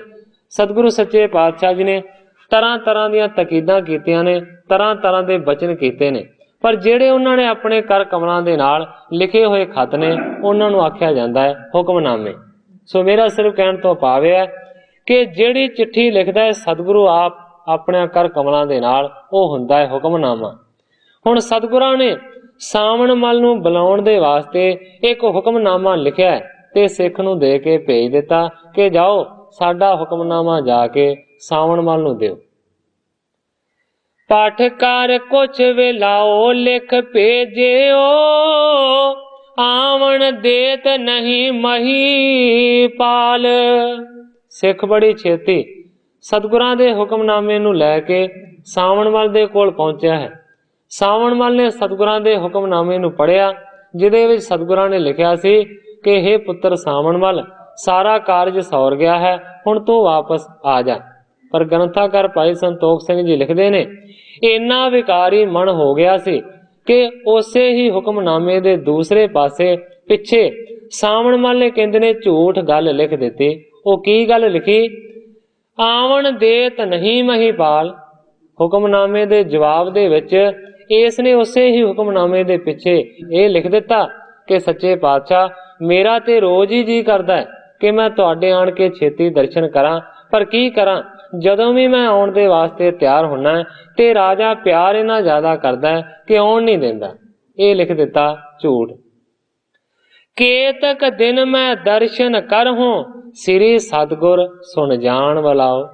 ਸਤਿਗੁਰੂ ਸੱਚੇ ਪਾਤਸ਼ਾਹ ਜੀ ਨੇ ਤਰ੍ਹਾਂ ਤਰ੍ਹਾਂ ਦੀਆਂ ਤਕੀਦਾਂ ਕੀਤੀਆਂ ਨੇ, ਤਰ੍ਹਾਂ ਤਰ੍ਹਾਂ ਦੇ ਬਚਨ ਕੀਤੇ ਨੇ, ਪਰ ਜਿਹੜੇ ਉਹਨਾਂ ਨੇ ਆਪਣੇ ਕਰ ਕਮਲਾਂ ਦੇ ਨਾਲ ਲਿਖੇ ਹੋਏ ਖਤ ਨੇ ਉਹਨਾਂ ਨੂੰ ਆਖਿਆ ਜਾਂਦਾ ਹੈ ਹੁਕਮਨਾਮੇ। ਸੋ ਮੇਰਾ ਸਿਰਫ ਕਹਿਣ ਤੋਂ ਭਾਵ ਹੈ ਕਿ ਜਿਹੜੀ ਚਿੱਠੀ ਲਿਖਦਾ ਹੈ ਸਤਿਗੁਰੂ ਆਪ ਆਪਣੇ ਕਰ ਕਮਲਾਂ ਦੇ ਨਾਲ ਉਹ ਹੁੰਦਾ ਹੈ ਹੁਕਮਨਾਮਾ। ਹੁਣ ਸਤਿਗੁਰਾਂ ਨੇ ਸਾਵਣ ਮੱਲ ਨੂੰ ਬੁਲਾਉਣ ਦੇ ਵਾਸਤੇ ਇੱਕ ਹੁਕਮਨਾਮਾ ਲਿਖਿਆ ਤੇ ਸਿੱਖ ਨੂੰ ਦੇ ਕੇ ਭੇਜ ਦਿੱਤਾ ਕਿ ਜਾਓ ਸਾਡਾ ਹੁਕਮਨਾਮਾ ਜਾ ਕੇ ਸਾਵਣ ਮੱਲ ਨੂੰ ਦਿਓ। ਪਾਠਕਾਰ ਕੁਛ ਵੇਲਾਓ ਲਿਖ ਭੇਜਿਓ, ਆਵਣ ਦੇਤ ਨਹੀਂ ਮਹੀਪਾਲ। ਸਿੱਖ ਬੜੀ ਛੇਤੀ ਸਤਿਗੁਰਾਂ ਦੇ ਹੁਕਮਨਾਮੇ ਨੂੰ ਲੈ ਕੇ ਸਾਵਣ ਮੱਲ ਦੇ ਕੋਲ ਪਹੁੰਚਿਆ ਹੈ। ਸਾਵਣ ਮੱਲ ਨੇ ਸਤਿਗੁਰਾਂ ਦੇ ਹੁਕਮਨਾਮੇ ਨੂੰ ਪੜ੍ਹਿਆ, ਜਿਹਦੇ ਵਿੱਚ ਸਤਿਗੁਰਾਂ ਨੇ ਲਿਖਿਆ ਸੀ ਕਿ ਹੇ ਪੁੱਤਰ ਸਾਵਣ ਮੱਲ, ਸਾਰਾ ਕਾਰਜ ਸੌਰ ਗਿਆ ਹੈ, ਹੁਣ ਤੂੰ ਵਾਪਸ ਆ ਜਾ। ਪਰ ਗ੍ਰੰਥਾਕਾਰ ਭਾਈ ਸੰਤੋਖ ਸਿੰਘ ਜੀ ਲਿਖਦੇ ਨੇ, ਇੰਨਾ ਵਿਕਾਰੀ ਮਨ ਹੋ ਗਿਆ ਸੀ ਕਿ ਉਸੇ ਹੀ ਹੁਕਮਨਾਮੇ ਦੇ ਦੂਸਰੇ ਪਾਸੇ ਪਿੱਛੇ ਸਾਵਣ ਮੱਲ ਨੇ ਕਹਿੰਦੇ ਨੇ ਝੂਠ ਗੱਲ ਲਿਖ ਦਿੱਤੀ। ਉਹ ਕੀ ਗੱਲ ਲਿਖੀ? ਆਵਣ ਦੇਤ ਨਹੀਂ ਮਹੀਪਾਲ। ਹੁਕਮਨਾਮੇ ਦੇ ਜਵਾਬ ਦੇ ਵਿੱਚ ਇਸ ਨੇ ਉਸੇ ਹੀ ਹੁਕਮਨਾਮੇ ਦੇ ਪਿੱਛੇ ਇਹ ਲਿਖ ਦਿੱਤਾ ਕਿ ਸੱਚੇ ਪਾਤਸ਼ਾਹ, ਮੇਰਾ ਤੇ ਰੋਜ਼ ਹੀ ਜੀ ਕਰਦਾ ਹੈ ਕਿ ਮੈਂ ਤੁਹਾਡੇ ਆਣ ਕੇ ਛੇਤੀ ਦਰਸ਼ਨ ਕਰਾਂ, ਪਰ ਕੀ ਕਰਾਂ, ਜਦੋਂ ਵੀ ਮੈਂ ਆਉਣ ਦੇ ਵਾਸਤੇ ਤਿਆਰ ਹੁੰਨਾ ਹੈ ਤੇ ਰਾਜਾ ਪਿਆਰ ਇੰਨਾ ਜ਼ਿਆਦਾ ਕਰਦਾ ਹੈ ਕਿ ਆਉਣ ਨਹੀਂ ਦਿੰਦਾ। ਇਹ ਲਿਖ ਦਿੱਤਾ ਝੂਠ। ਕੇਤਕ ਦਿਨ ਮੈਂ ਦਰਸ਼ਨ ਕਰਹੂੰ, ਸ੍ਰੀ ਸਤਿਗੁਰ ਸੁਣ ਜਾਣ ਵਾਲਾਓ।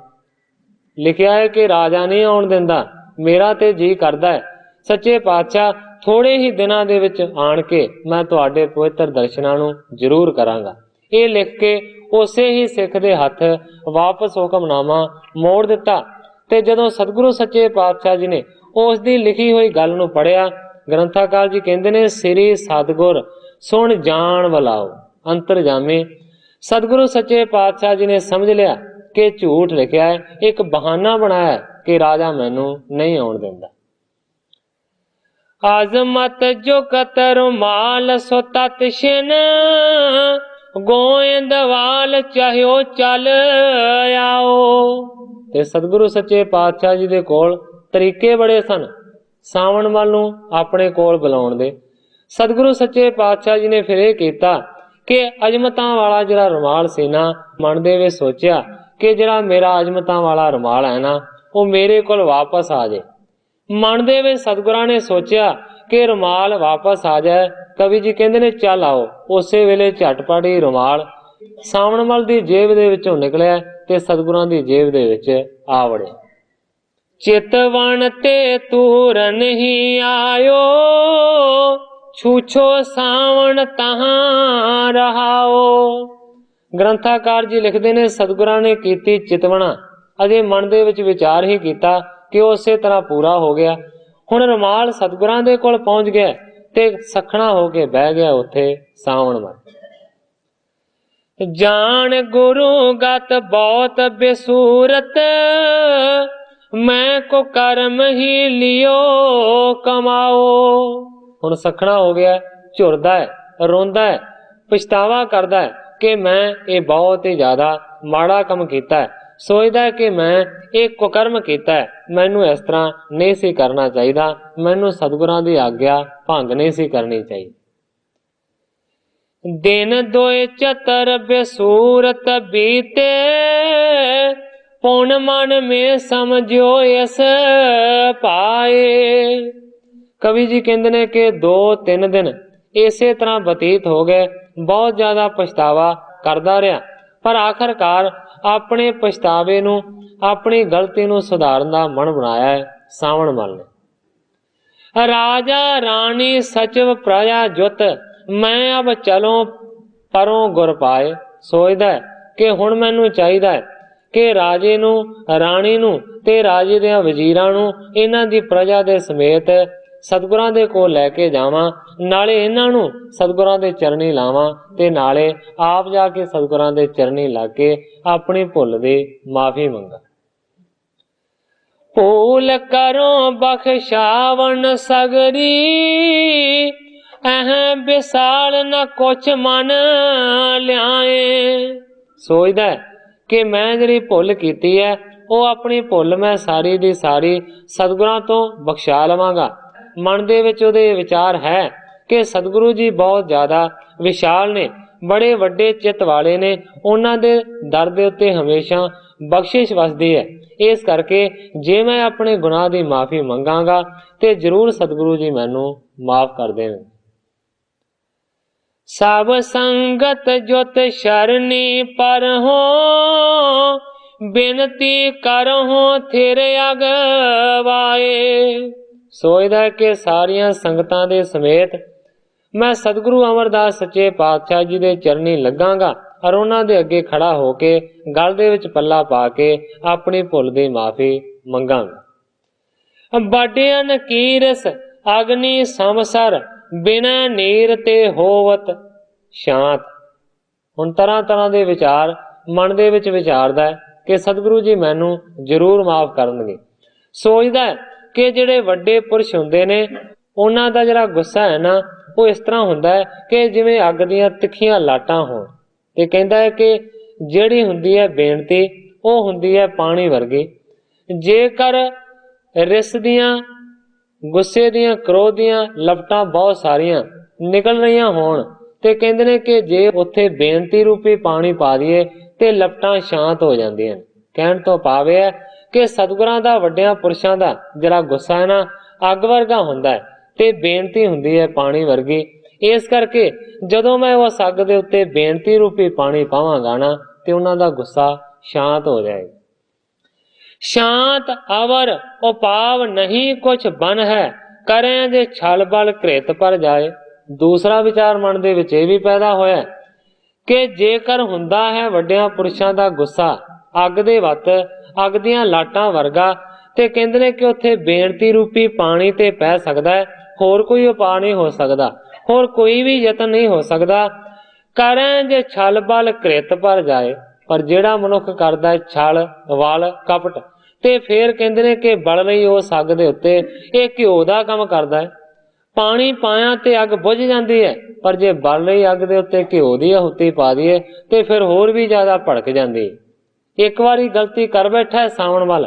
ਲਿਖਿਆ ਹੈ ਕਿ ਰਾਜਾ ਨਹੀਂ ਆਉਣ ਦਿੰਦਾ, ਮੇਰਾ ਤੇ ਜੀ ਕਰਦਾ ਹੈ ਸੱਚੇ ਪਾਤਸ਼ਾਹ ਥੋੜੇ ਹੀ ਦਿਨਾਂ ਦੇ ਵਿੱਚ ਆਣ ਕੇ ਮੈਂ ਤੁਹਾਡੇ ਪਵਿੱਤਰ ਦਰਸ਼ਨਾਂ ਨੂੰ ਜ਼ਰੂਰ ਕਰਾਂਗਾ। ਇਹ ਲਿਖ ਕੇ ਉਸੇ ਹੀ ਸਿੱਖ ਦੇ ਹੱਥ ਵਾਪਸ ਹੁਕਮਨਾਮਾ ਮੋੜ ਦਿੱਤਾ। ਤੇ ਜਦੋਂ ਸਤਿਗੁਰੂ ਸੱਚੇ ਪਾਤਸ਼ਾਹ ਜੀ ਨੇ ਉਸ ਦੀ ਲਿਖੀ ਹੋਈ ਗੱਲ ਨੂੰ ਪੜ੍ਹਿਆ, ਗ੍ਰੰਥਾਕਾਰ ਜੀ ਕਹਿੰਦੇ ਨੇ ਸ੍ਰੀ ਸਤਿਗੁਰ ਸੁਣ ਜਾਣ ਵਾਲਾਓ। ਅੰਤਰਜਾਮੀ ਸਤਿਗੁਰੂ ਸੱਚੇ ਪਾਤਸ਼ਾਹ ਜੀ ਨੇ ਸਮਝ ਲਿਆ ਕਿ ਝੂਠ ਲਿਖਿਆ ਹੈ, ਇੱਕ ਬਹਾਨਾ ਬਣਾਇਆ ਕਿ ਰਾਜਾ ਮੈਨੂੰ ਨਹੀਂ ਆਉਣ ਦਿੰਦਾ। ਆਜ਼ਮਤ ਜੋ ਕਤਰ ਮਾਲ ਸੋ ਤਤ ਛਿਨ, ਗੋਇੰਦਵਾਲ ਚਾਹਿਓ ਚੱਲ ਆਓ। ਤੇ ਸਤਿਗੁਰੂ ਸੱਚੇ ਪਾਤਸ਼ਾਹ ਜੀ ਦੇ ਕੋਲ ਤਰੀਕੇ ਬੜੇ ਸਨ ਸਾਵਣ ਮੱਲ ਨੂੰ ਆਪਣੇ ਕੋਲ ਬੁਲਾਉਣ ਦੇ। ਸਤਿਗੁਰੂ ਸੱਚੇ ਪਾਤਸ਼ਾਹ ਜੀ ਨੇ ਫਿਰ ਇਹ ਕੀਤਾ ਕਿ ਅਜਮਤਾਂ ਵਾਲਾ ਜਿਹੜਾ ਰੁਮਾਲ ਸੀ ਨਾ, ਮਨ ਦੇ ਵਿੱਚ ਸੋਚਿਆ ਕਿ ਜਿਹੜਾ ਮੇਰਾ ਅਜਮਤਾਂ ਵਾਲਾ ਰੁਮਾਲ ਹੈ ਨਾ, ਉਹ ਮੇਰੇ ਕੋਲ ਵਾਪਸ ਆ ਜਾਏ। ਮਨ ਦੇ ਵਿੱਚ ਸਤਿਗੁਰਾਂ ਨੇ ਸੋਚਿਆ ਕਿ ਰੁਮਾਲ ਵਾਪਸ ਆ ਜਾਏ। ਕਵੀ ਜੀ ਕਹਿੰਦੇ ਨੇ ਚੱਲ ਆਓ। ਉਸੇ ਵੇਲੇ ਝਟਪਟ ਹੀ ਰੁਮਾਲ ਸਾਵਣ ਮੱਲ ਦੀ ਜੇਬ ਦੇ ਵਿੱਚੋਂ ਨਿਕਲਿਆ ਤੇ ਸਤਿਗੁਰਾਂ ਦੀ ਜੇਬ ਦੇ ਵਿੱਚ ਆ ਵੜਿਆ। ਚਿਤਵਣ ਤੇ ਤੂਰ ਨਹੀਂ ਆਇਓ, ਛੂਛੋ ਸਾਵਣ ਤਹਾਂ ਰਹਾਓ। ਗ੍ਰੰਥਾਕਾਰ ਜੀ ਲਿਖਦੇ ਨੇ ਸਤਿਗੁਰਾਂ ਨੇ ਕੀਤੀ ਚਿਤਵਣਾ, ਅਜੇ ਮਨ ਦੇ ਵਿੱਚ ਵਿਚਾਰ ਹੀ ਕੀਤਾ ਕਿ ਉਸੇ ਤਰ੍ਹਾਂ ਪੂਰਾ ਹੋ ਗਿਆ। ਹੁਣ ਰੁਮਾਲ ਸਤਿਗੁਰਾਂ ਦੇ ਕੋਲ ਪਹੁੰਚ ਗਿਆ ਤੇ ਸਖਣਾ ਹੋ ਕੇ ਬਹਿ ਗਿਆ ਉੱਥੇ ਸਾਵਣ ਮੱਲ। ਜਾਣ ਗੁਰੂ ਗਤ ਬਹੁਤ ਬੇਸੂਰਤ, ਮੈਂ ਕੋ ਕਰਮ ਹੀ ਲਿਓ ਕਮਾਓ। ਹੁਣ ਸਖਣਾ ਹੋ ਗਿਆ, ਝੁਰਦਾ ਹੈ, ਰੋਂਦਾ ਹੈ, ਪਛਤਾਵਾ ਕਰਦਾ ਹੈ ਕਿ ਮੈਂ ਇਹ ਬਹੁਤ ਹੀ ਜ਼ਿਆਦਾ ਮਾੜਾ ਕੰਮ ਕੀਤਾ ਹੈ। ਸੋਚਦਾ ਹੈ ਕਿ ਮੈਂ ਇਹ ਕੁਕਰਮ ਕੀਤਾ ਹੈ, ਮੈਨੂੰ ਇਸ ਤਰ੍ਹਾਂ ਨਹੀਂ ਸੀ ਕਰਨਾ ਚਾਹੀਦਾ, ਮੈਨੂੰ ਸਤਿਗੁਰਾਂ ਦੀ ਆਗਿਆ ਭੰਗ ਨਹੀਂ ਸੀ ਕਰਨੀ ਚਾਹੀਦੀ। ਦਿਨ ਦੋਏ ਚਤਰ ਬੇਸੂਰਤ ਬੀਤੇ, ਪੁਨ ਮਨ ਮੇ ਸਮਝਿਓ ਇਸ ਪਾਏ। ਕਵੀ ਜੀ ਕਹਿੰਦੇ ਨੇ ਕਿ 2-3 ਦਿਨ ਇਸੇ ਤਰ੍ਹਾਂ ਬਤੀਤ ਹੋ ਗਏ, ਬਹੁਤ ਜ਼ਿਆਦਾ ਪਛਤਾਵਾ ਕਰਦਾ ਰਿਹਾ, ਪਰ ਆਖਰਕਾਰ ਆਪਣੇ ਪਛਤਾਵੇ ਨੂੰ, ਆਪਣੀ ਗਲਤੀ ਨੂੰ ਸੁਧਾਰਨ ਦਾ ਮਨ ਬਣਾਇਆ ਹੈ ਸਾਵਣ ਮੱਲ ਨੇ। ਰਾਜਾ ਰਾਣੀ ਸਚਿਵ ਪ੍ਰਜਾ ਜੁਤ, ਮੈਂ ਅਬ ਚਲੋਂ ਪਰੋਂ ਗੁਰ ਪਾਏ। ਸੋਚਦਾ ਹੈ ਕਿ ਹੁਣ ਮੈਨੂੰ ਚਾਹੀਦਾ ਹੈ ਕਿ ਰਾਜੇ ਨੂੰ, ਰਾਣੀ ਨੂੰ ਤੇ ਰਾਜੇ ਦੇ ਵਜ਼ੀਰਾਂ ਨੂੰ, ਇਹਨਾਂ ਦੀ ਪ੍ਰਜਾ ਦੇ ਸਮੇਤ ਸਤਿਗੁਰਾਂ ਦੇ ਕੋਲ ਲੈ ਕੇ ਜਾਵਾਂ, ਨਾਲੇ ਇਹਨਾਂ ਨੂੰ ਸਤਿਗੁਰਾਂ ਦੇ ਚਰਨੀ ਲਾਵਾਂ ਤੇ ਨਾਲੇ ਆਪ ਜਾ ਕੇ ਸਤਿਗੁਰਾਂ ਦੇ ਚਰਨੀ ਲਾ ਕੇ ਆਪਣੀ ਭੁੱਲ ਦੀ ਮਾਫੀ ਮੰਗਾ। ਭੂਲ ਕਰੋ ਬਖਸ਼ਾਵਣ ਸਗਰੀ, ਅਹ ਵਿਸਾਲ ਨ ਕੁਛ ਮਨ ਲਿਆਏ। ਸੋਚਦਾ ਕਿ ਮੈਂ ਜਿਹੜੀ ਭੁੱਲ ਕੀਤੀ ਹੈ, ਉਹ ਆਪਣੀ ਭੁੱਲ ਮੈਂ ਸਾਰੀ ਦੀ ਸਾਰੀ ਸਤਿਗੁਰਾਂ ਤੋਂ ਬਖਸ਼ਾ ਲਵਾਂਗਾ। ਮਨ ਦੇ ਵਿੱਚ ਉਹਦੇ ਵਿਚਾਰ ਹੈ ਕਿ ਸਤਿਗੁਰੂ ਜੀ ਬਹੁਤ ਜ਼ਿਆਦਾ ਵਿਸ਼ਾਲ ਨੇ, ਬੜੇ ਵੱਡੇ ਚਿੱਤ ਵਾਲੇ ਨੇ, ਉਹਨਾਂ ਦੇ ਦਰ ਦੇ ਉੱਤੇ ਹਮੇਸ਼ਾ ਬਖਸ਼ਿਸ਼ ਵਸਦੀ ਹੈ। ਇਸ ਕਰਕੇ ਜੇ ਮੈਂ ਆਪਣੇ ਗੁਨਾਹ ਦੀ ਮਾਫੀ ਮੰਗਾਂਗਾ ਤੇ ਜ਼ਰੂਰ ਸਤਿਗੁਰੂ ਜੀ ਮੈਨੂੰ माफ कर देन। सब संगत जुत शरणी पर हो, बेनती करहो थिर अगवाए। सोचदा है कि सारियां संगतां दे समेत मैं सतगुरु अमरदास सच्चे पातशाह जी दे चरनी लगांगा और उन्हां दे अगे खड़ा होके गल दे विच पल्ला पा के अपनी भुल दी माफी मंगांगा। बड़ियां नकीरस अग्नि समसर, बिना नीर ते होवत शांत। हुण तरह तरह दे विचार मन दे विच विचारदा है कि सतगुरु जी मैनू जरूर माफ करनगे। सोचदा है कि जिहड़े वड्डे पुरश हुंदे ने उन्हां दा जिहड़ा गुस्सा है ना वो इस तरह हुंदा है कि जिवें अग दीयां तिखियां लाटां होण। ते कहंदा है कि जिहड़ी हुंदी है बेनती वो हुंदी है पानी वर्गी। जेकर रिस दियां, गुस्से दियां, क्रोध दियां लपटां बहुत सारियां निकल रहीआं होण ते कहंदे ने कि जे उत्थे बेनती रूपी पानी पा दईए ते लपटां शांत हो जांदियां। कहण तो भाव है कि सतगुरां दा, वड्डियां पुरशां दा जिहड़ा गुस्सा है ना अग वर्गा हुंदा है ते बेनती हुंदी है पानी वर्गी। इस करके जदों मैं उस अग दे उत्ते बेनती रूपी पानी पावांगा ना ते उन्हां दा गुस्सा शांत हो जाएगा। शांत अवर उपाव नहीं कुछ बन है, करें जे छल बल कृत पर जाए। दूसरा विचार मन दे विच इह भी पैदा होया कि जेकर हुंदा है वड्डियां पुरशां दा गुस्सा अग दे वत, अग दीयां लाटां वर्गा, ते कहंदे ने कि उत्थे बेनती रूपी पानी ते पै सकदा है, होर कोई उपाय नहीं हो सकदा, होर कोई भी यतन नहीं हो सकदा। करें जे छल बल कृत पर जाए, पर जिहड़ा मनुख करदा है छल वल कपट ते फिर कहंदे ने कि बल लई उस अग दे उत्ते इह घिओ दा काम करदा है। पानी पाया ते अग बुझ जाती है, पर जे बल लई अग दे उत्ते घिओ दी आहुति पा दईए ते फिर होर भी ज्यादा भड़क जाती है। एक बारी गलती कर बैठा है सावण वाल,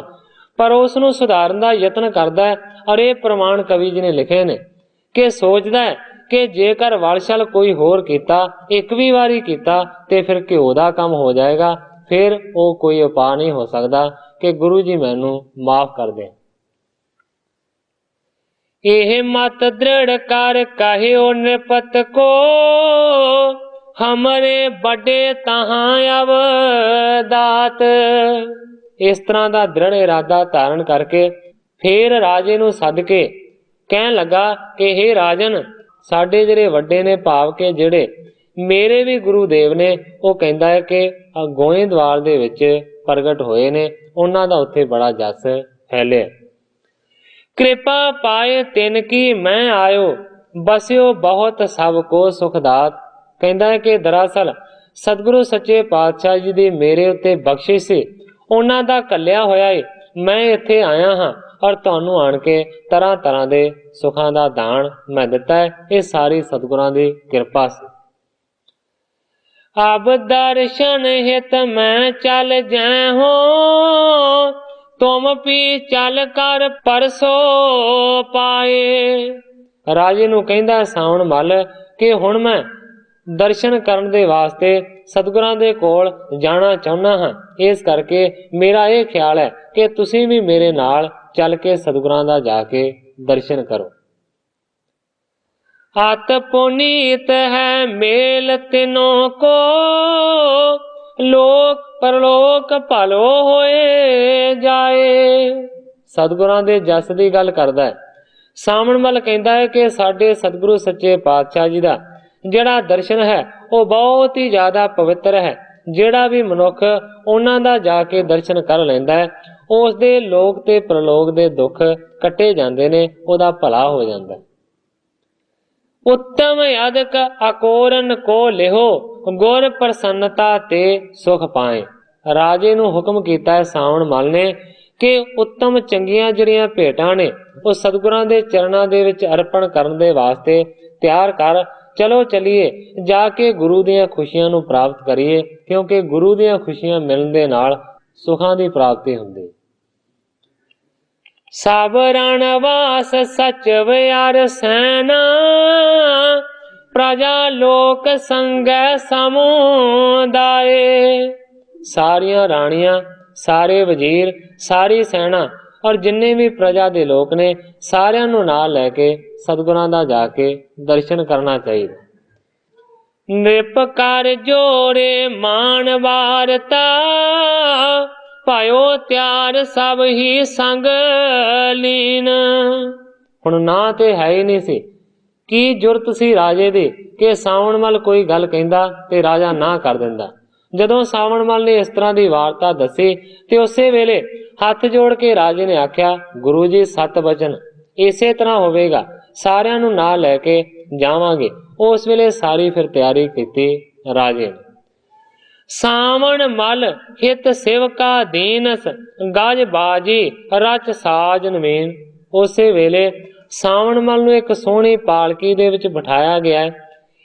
पर उसनूं सुधारन दा यतन करदा है। और ये प्रमाण कवि जी ने लिखे ने कि सोचदा है कि जेकर वलछल कोई होर कीता, एक भी वारी कीता ते फिर घिओ दा काम हो जाएगा, फिर वो कोई उपाय नहीं हो सकता कि गुरु जी मैनू माफ कर दें। एह मत दृढ़ कर कहियो नृपत को, हमरे बड़े तहां अवदात। इस तरह का दृढ़ इरादा धारण करके फिर राजे नूं सद के कहन लगा कि हे राजन, साडे जिहड़े वड्डे ने, भाव के जिहड़े मेरे भी गुरुदेव ने, वो कहंदा है कि गोइंदवाल दे विच प्रगट होए ने, उन्हां दा उत्थे बड़ा जस फैलिया। कृपा पाए तिन की मैं आयो, बसियो बहुत सब को सुखदात। कहंदा है कि दरअसल सतगुरु सच्चे पातशाह जी दी मेरे उत्ते बख्शिश सी, उन्हां दा कल्लिया होया है मैं इत्थे आया हां और तुहानू आण के तरह तरह दे सुखां दा दान मैं दिता है। ये सारी सतगुरां दी किरपा सी। अब दर्शन हित मैं चल जै हो, तुम भी चल कर परसो पाए। राजे नूं कहंदा सावण मल कि हुण मैं दर्शन करन दे वास्ते सतगुरां दे कोल जाना चाहुंदा हां, इस करके मेरा यह ख्याल है कि तुसीं भी मेरे नाल चल के सतगुरां दा जाके दर्शन करो। अत पुनीत है मेल तिनों को, लोक परलोक भलो होए जाए। सतगुरां दे जस दी गल करदा है। सावण मल कहंदा है कि साडे सतगुरु सच्चे पातशाह जी दा जिहड़ा दर्शन है वो बहुत ही ज्यादा पवित्र है। जिहड़ा भी मनुख उन्हां दा जाके दर्शन कर लैंदा है, उस दे लोक ते परलोक दे दुख कटे जांदे ने, उहदा भला हो जांदा है। उत्तम अदक अकोरन को लिहो, गुर प्रसन्नता ते सुख पाए। राजे नूं हुक्म कीता है सावण मल ने कि उत्तम चंगियां जिहड़ियां भेटां ने वो सतगुरां दे चरणां दे विच अर्पण करन दे वास्ते तैयार कर। चलो चलिए जाके गुरु दियां खुशियां नूं प्राप्त करिए, क्योंकि गुरु दियां खुशियां मिलण दे नाल सुखां दी प्राप्ति हुंदी। सब रणवास सचव अर सैना, प्रजा लोक संगै समुदाय। सारियां राणियां, सारे वजीर, सारी सैना ਔਰ ਜਿੰਨੇ ਵੀ ਪ੍ਰਜਾ ਦੇ ਲੋਕ ਨੇ ਸਾਰਿਆਂ ਨੂੰ ਨਾਲ ਲੈ ਕੇ ਸਤਿਗੁਰਾਂ ਦਾ ਜਾ ਕੇ ਦਰਸ਼ਨ ਕਰਨਾ ਚਾਹੀਦਾ। ਨਿਪ ਕਰ ਜੋੜੇ ਮਾਨ ਵਾਰਤਾ, ਭਾਇਓ ਤਿਆਰ ਸਭ ਹੀ ਸੰਗ ਲੀਨ। ਹੁਣ ਨਾ ਤੇ ਹੈ ਹੀ ਨਹੀਂ ਸੀ, ਕੀ ਜ਼ਰੂਰਤ ਸੀ ਰਾਜੇ ਦੀ ਕਿ ਸਾਵਣ ਮੱਲ ਕੋਈ ਗੱਲ ਕਹਿੰਦਾ ਤੇ ਰਾਜਾ ਨਾ ਕਰ ਦਿੰਦਾ। ਜਦੋਂ ਸਾਵਣ ਮੱਲ ਨੇ ਇਸ ਤਰ੍ਹਾਂ ਦੀ ਵਾਰਤਾ ਦੱਸੀ ਤੇ ਉਸੇ ਵੇਲੇ ਹੱਥ ਜੋੜ ਕੇ ਰਾਜੇ ਨੇ ਆਖਿਆ, ਗੁਰੂ ਜੀ ਸਤ ਬਚਨ, ਇਸੇ ਤਰ੍ਹਾਂ ਹੋਵੇਗਾ, ਸਾਰਿਆਂ ਨੂੰ ਨਾਲ ਲੈ ਕੇ ਜਾਵਾਂਗੇ। ਉਸ ਵੇਲੇ ਸਾਰੀ ਫਿਰ ਤਿਆਰੀ ਕੀਤੀ ਰਾਜੇ ਨੇ। ਸਾਵਣ ਮਲ ਹਿਤ ਸਿਵਕਾ ਦੀਨਸ, ਗਜ ਬਾਜੀ ਰਚ ਸਾਜ ਨਵੀਨ। ਉਸੇ ਵੇਲੇ ਸਾਵਣ ਮਲ ਨੂੰ ਇੱਕ ਸੋਹਣੀ ਪਾਲਕੀ ਦੇ ਵਿੱਚ ਬਿਠਾਇਆ ਗਿਆ ਹੈ।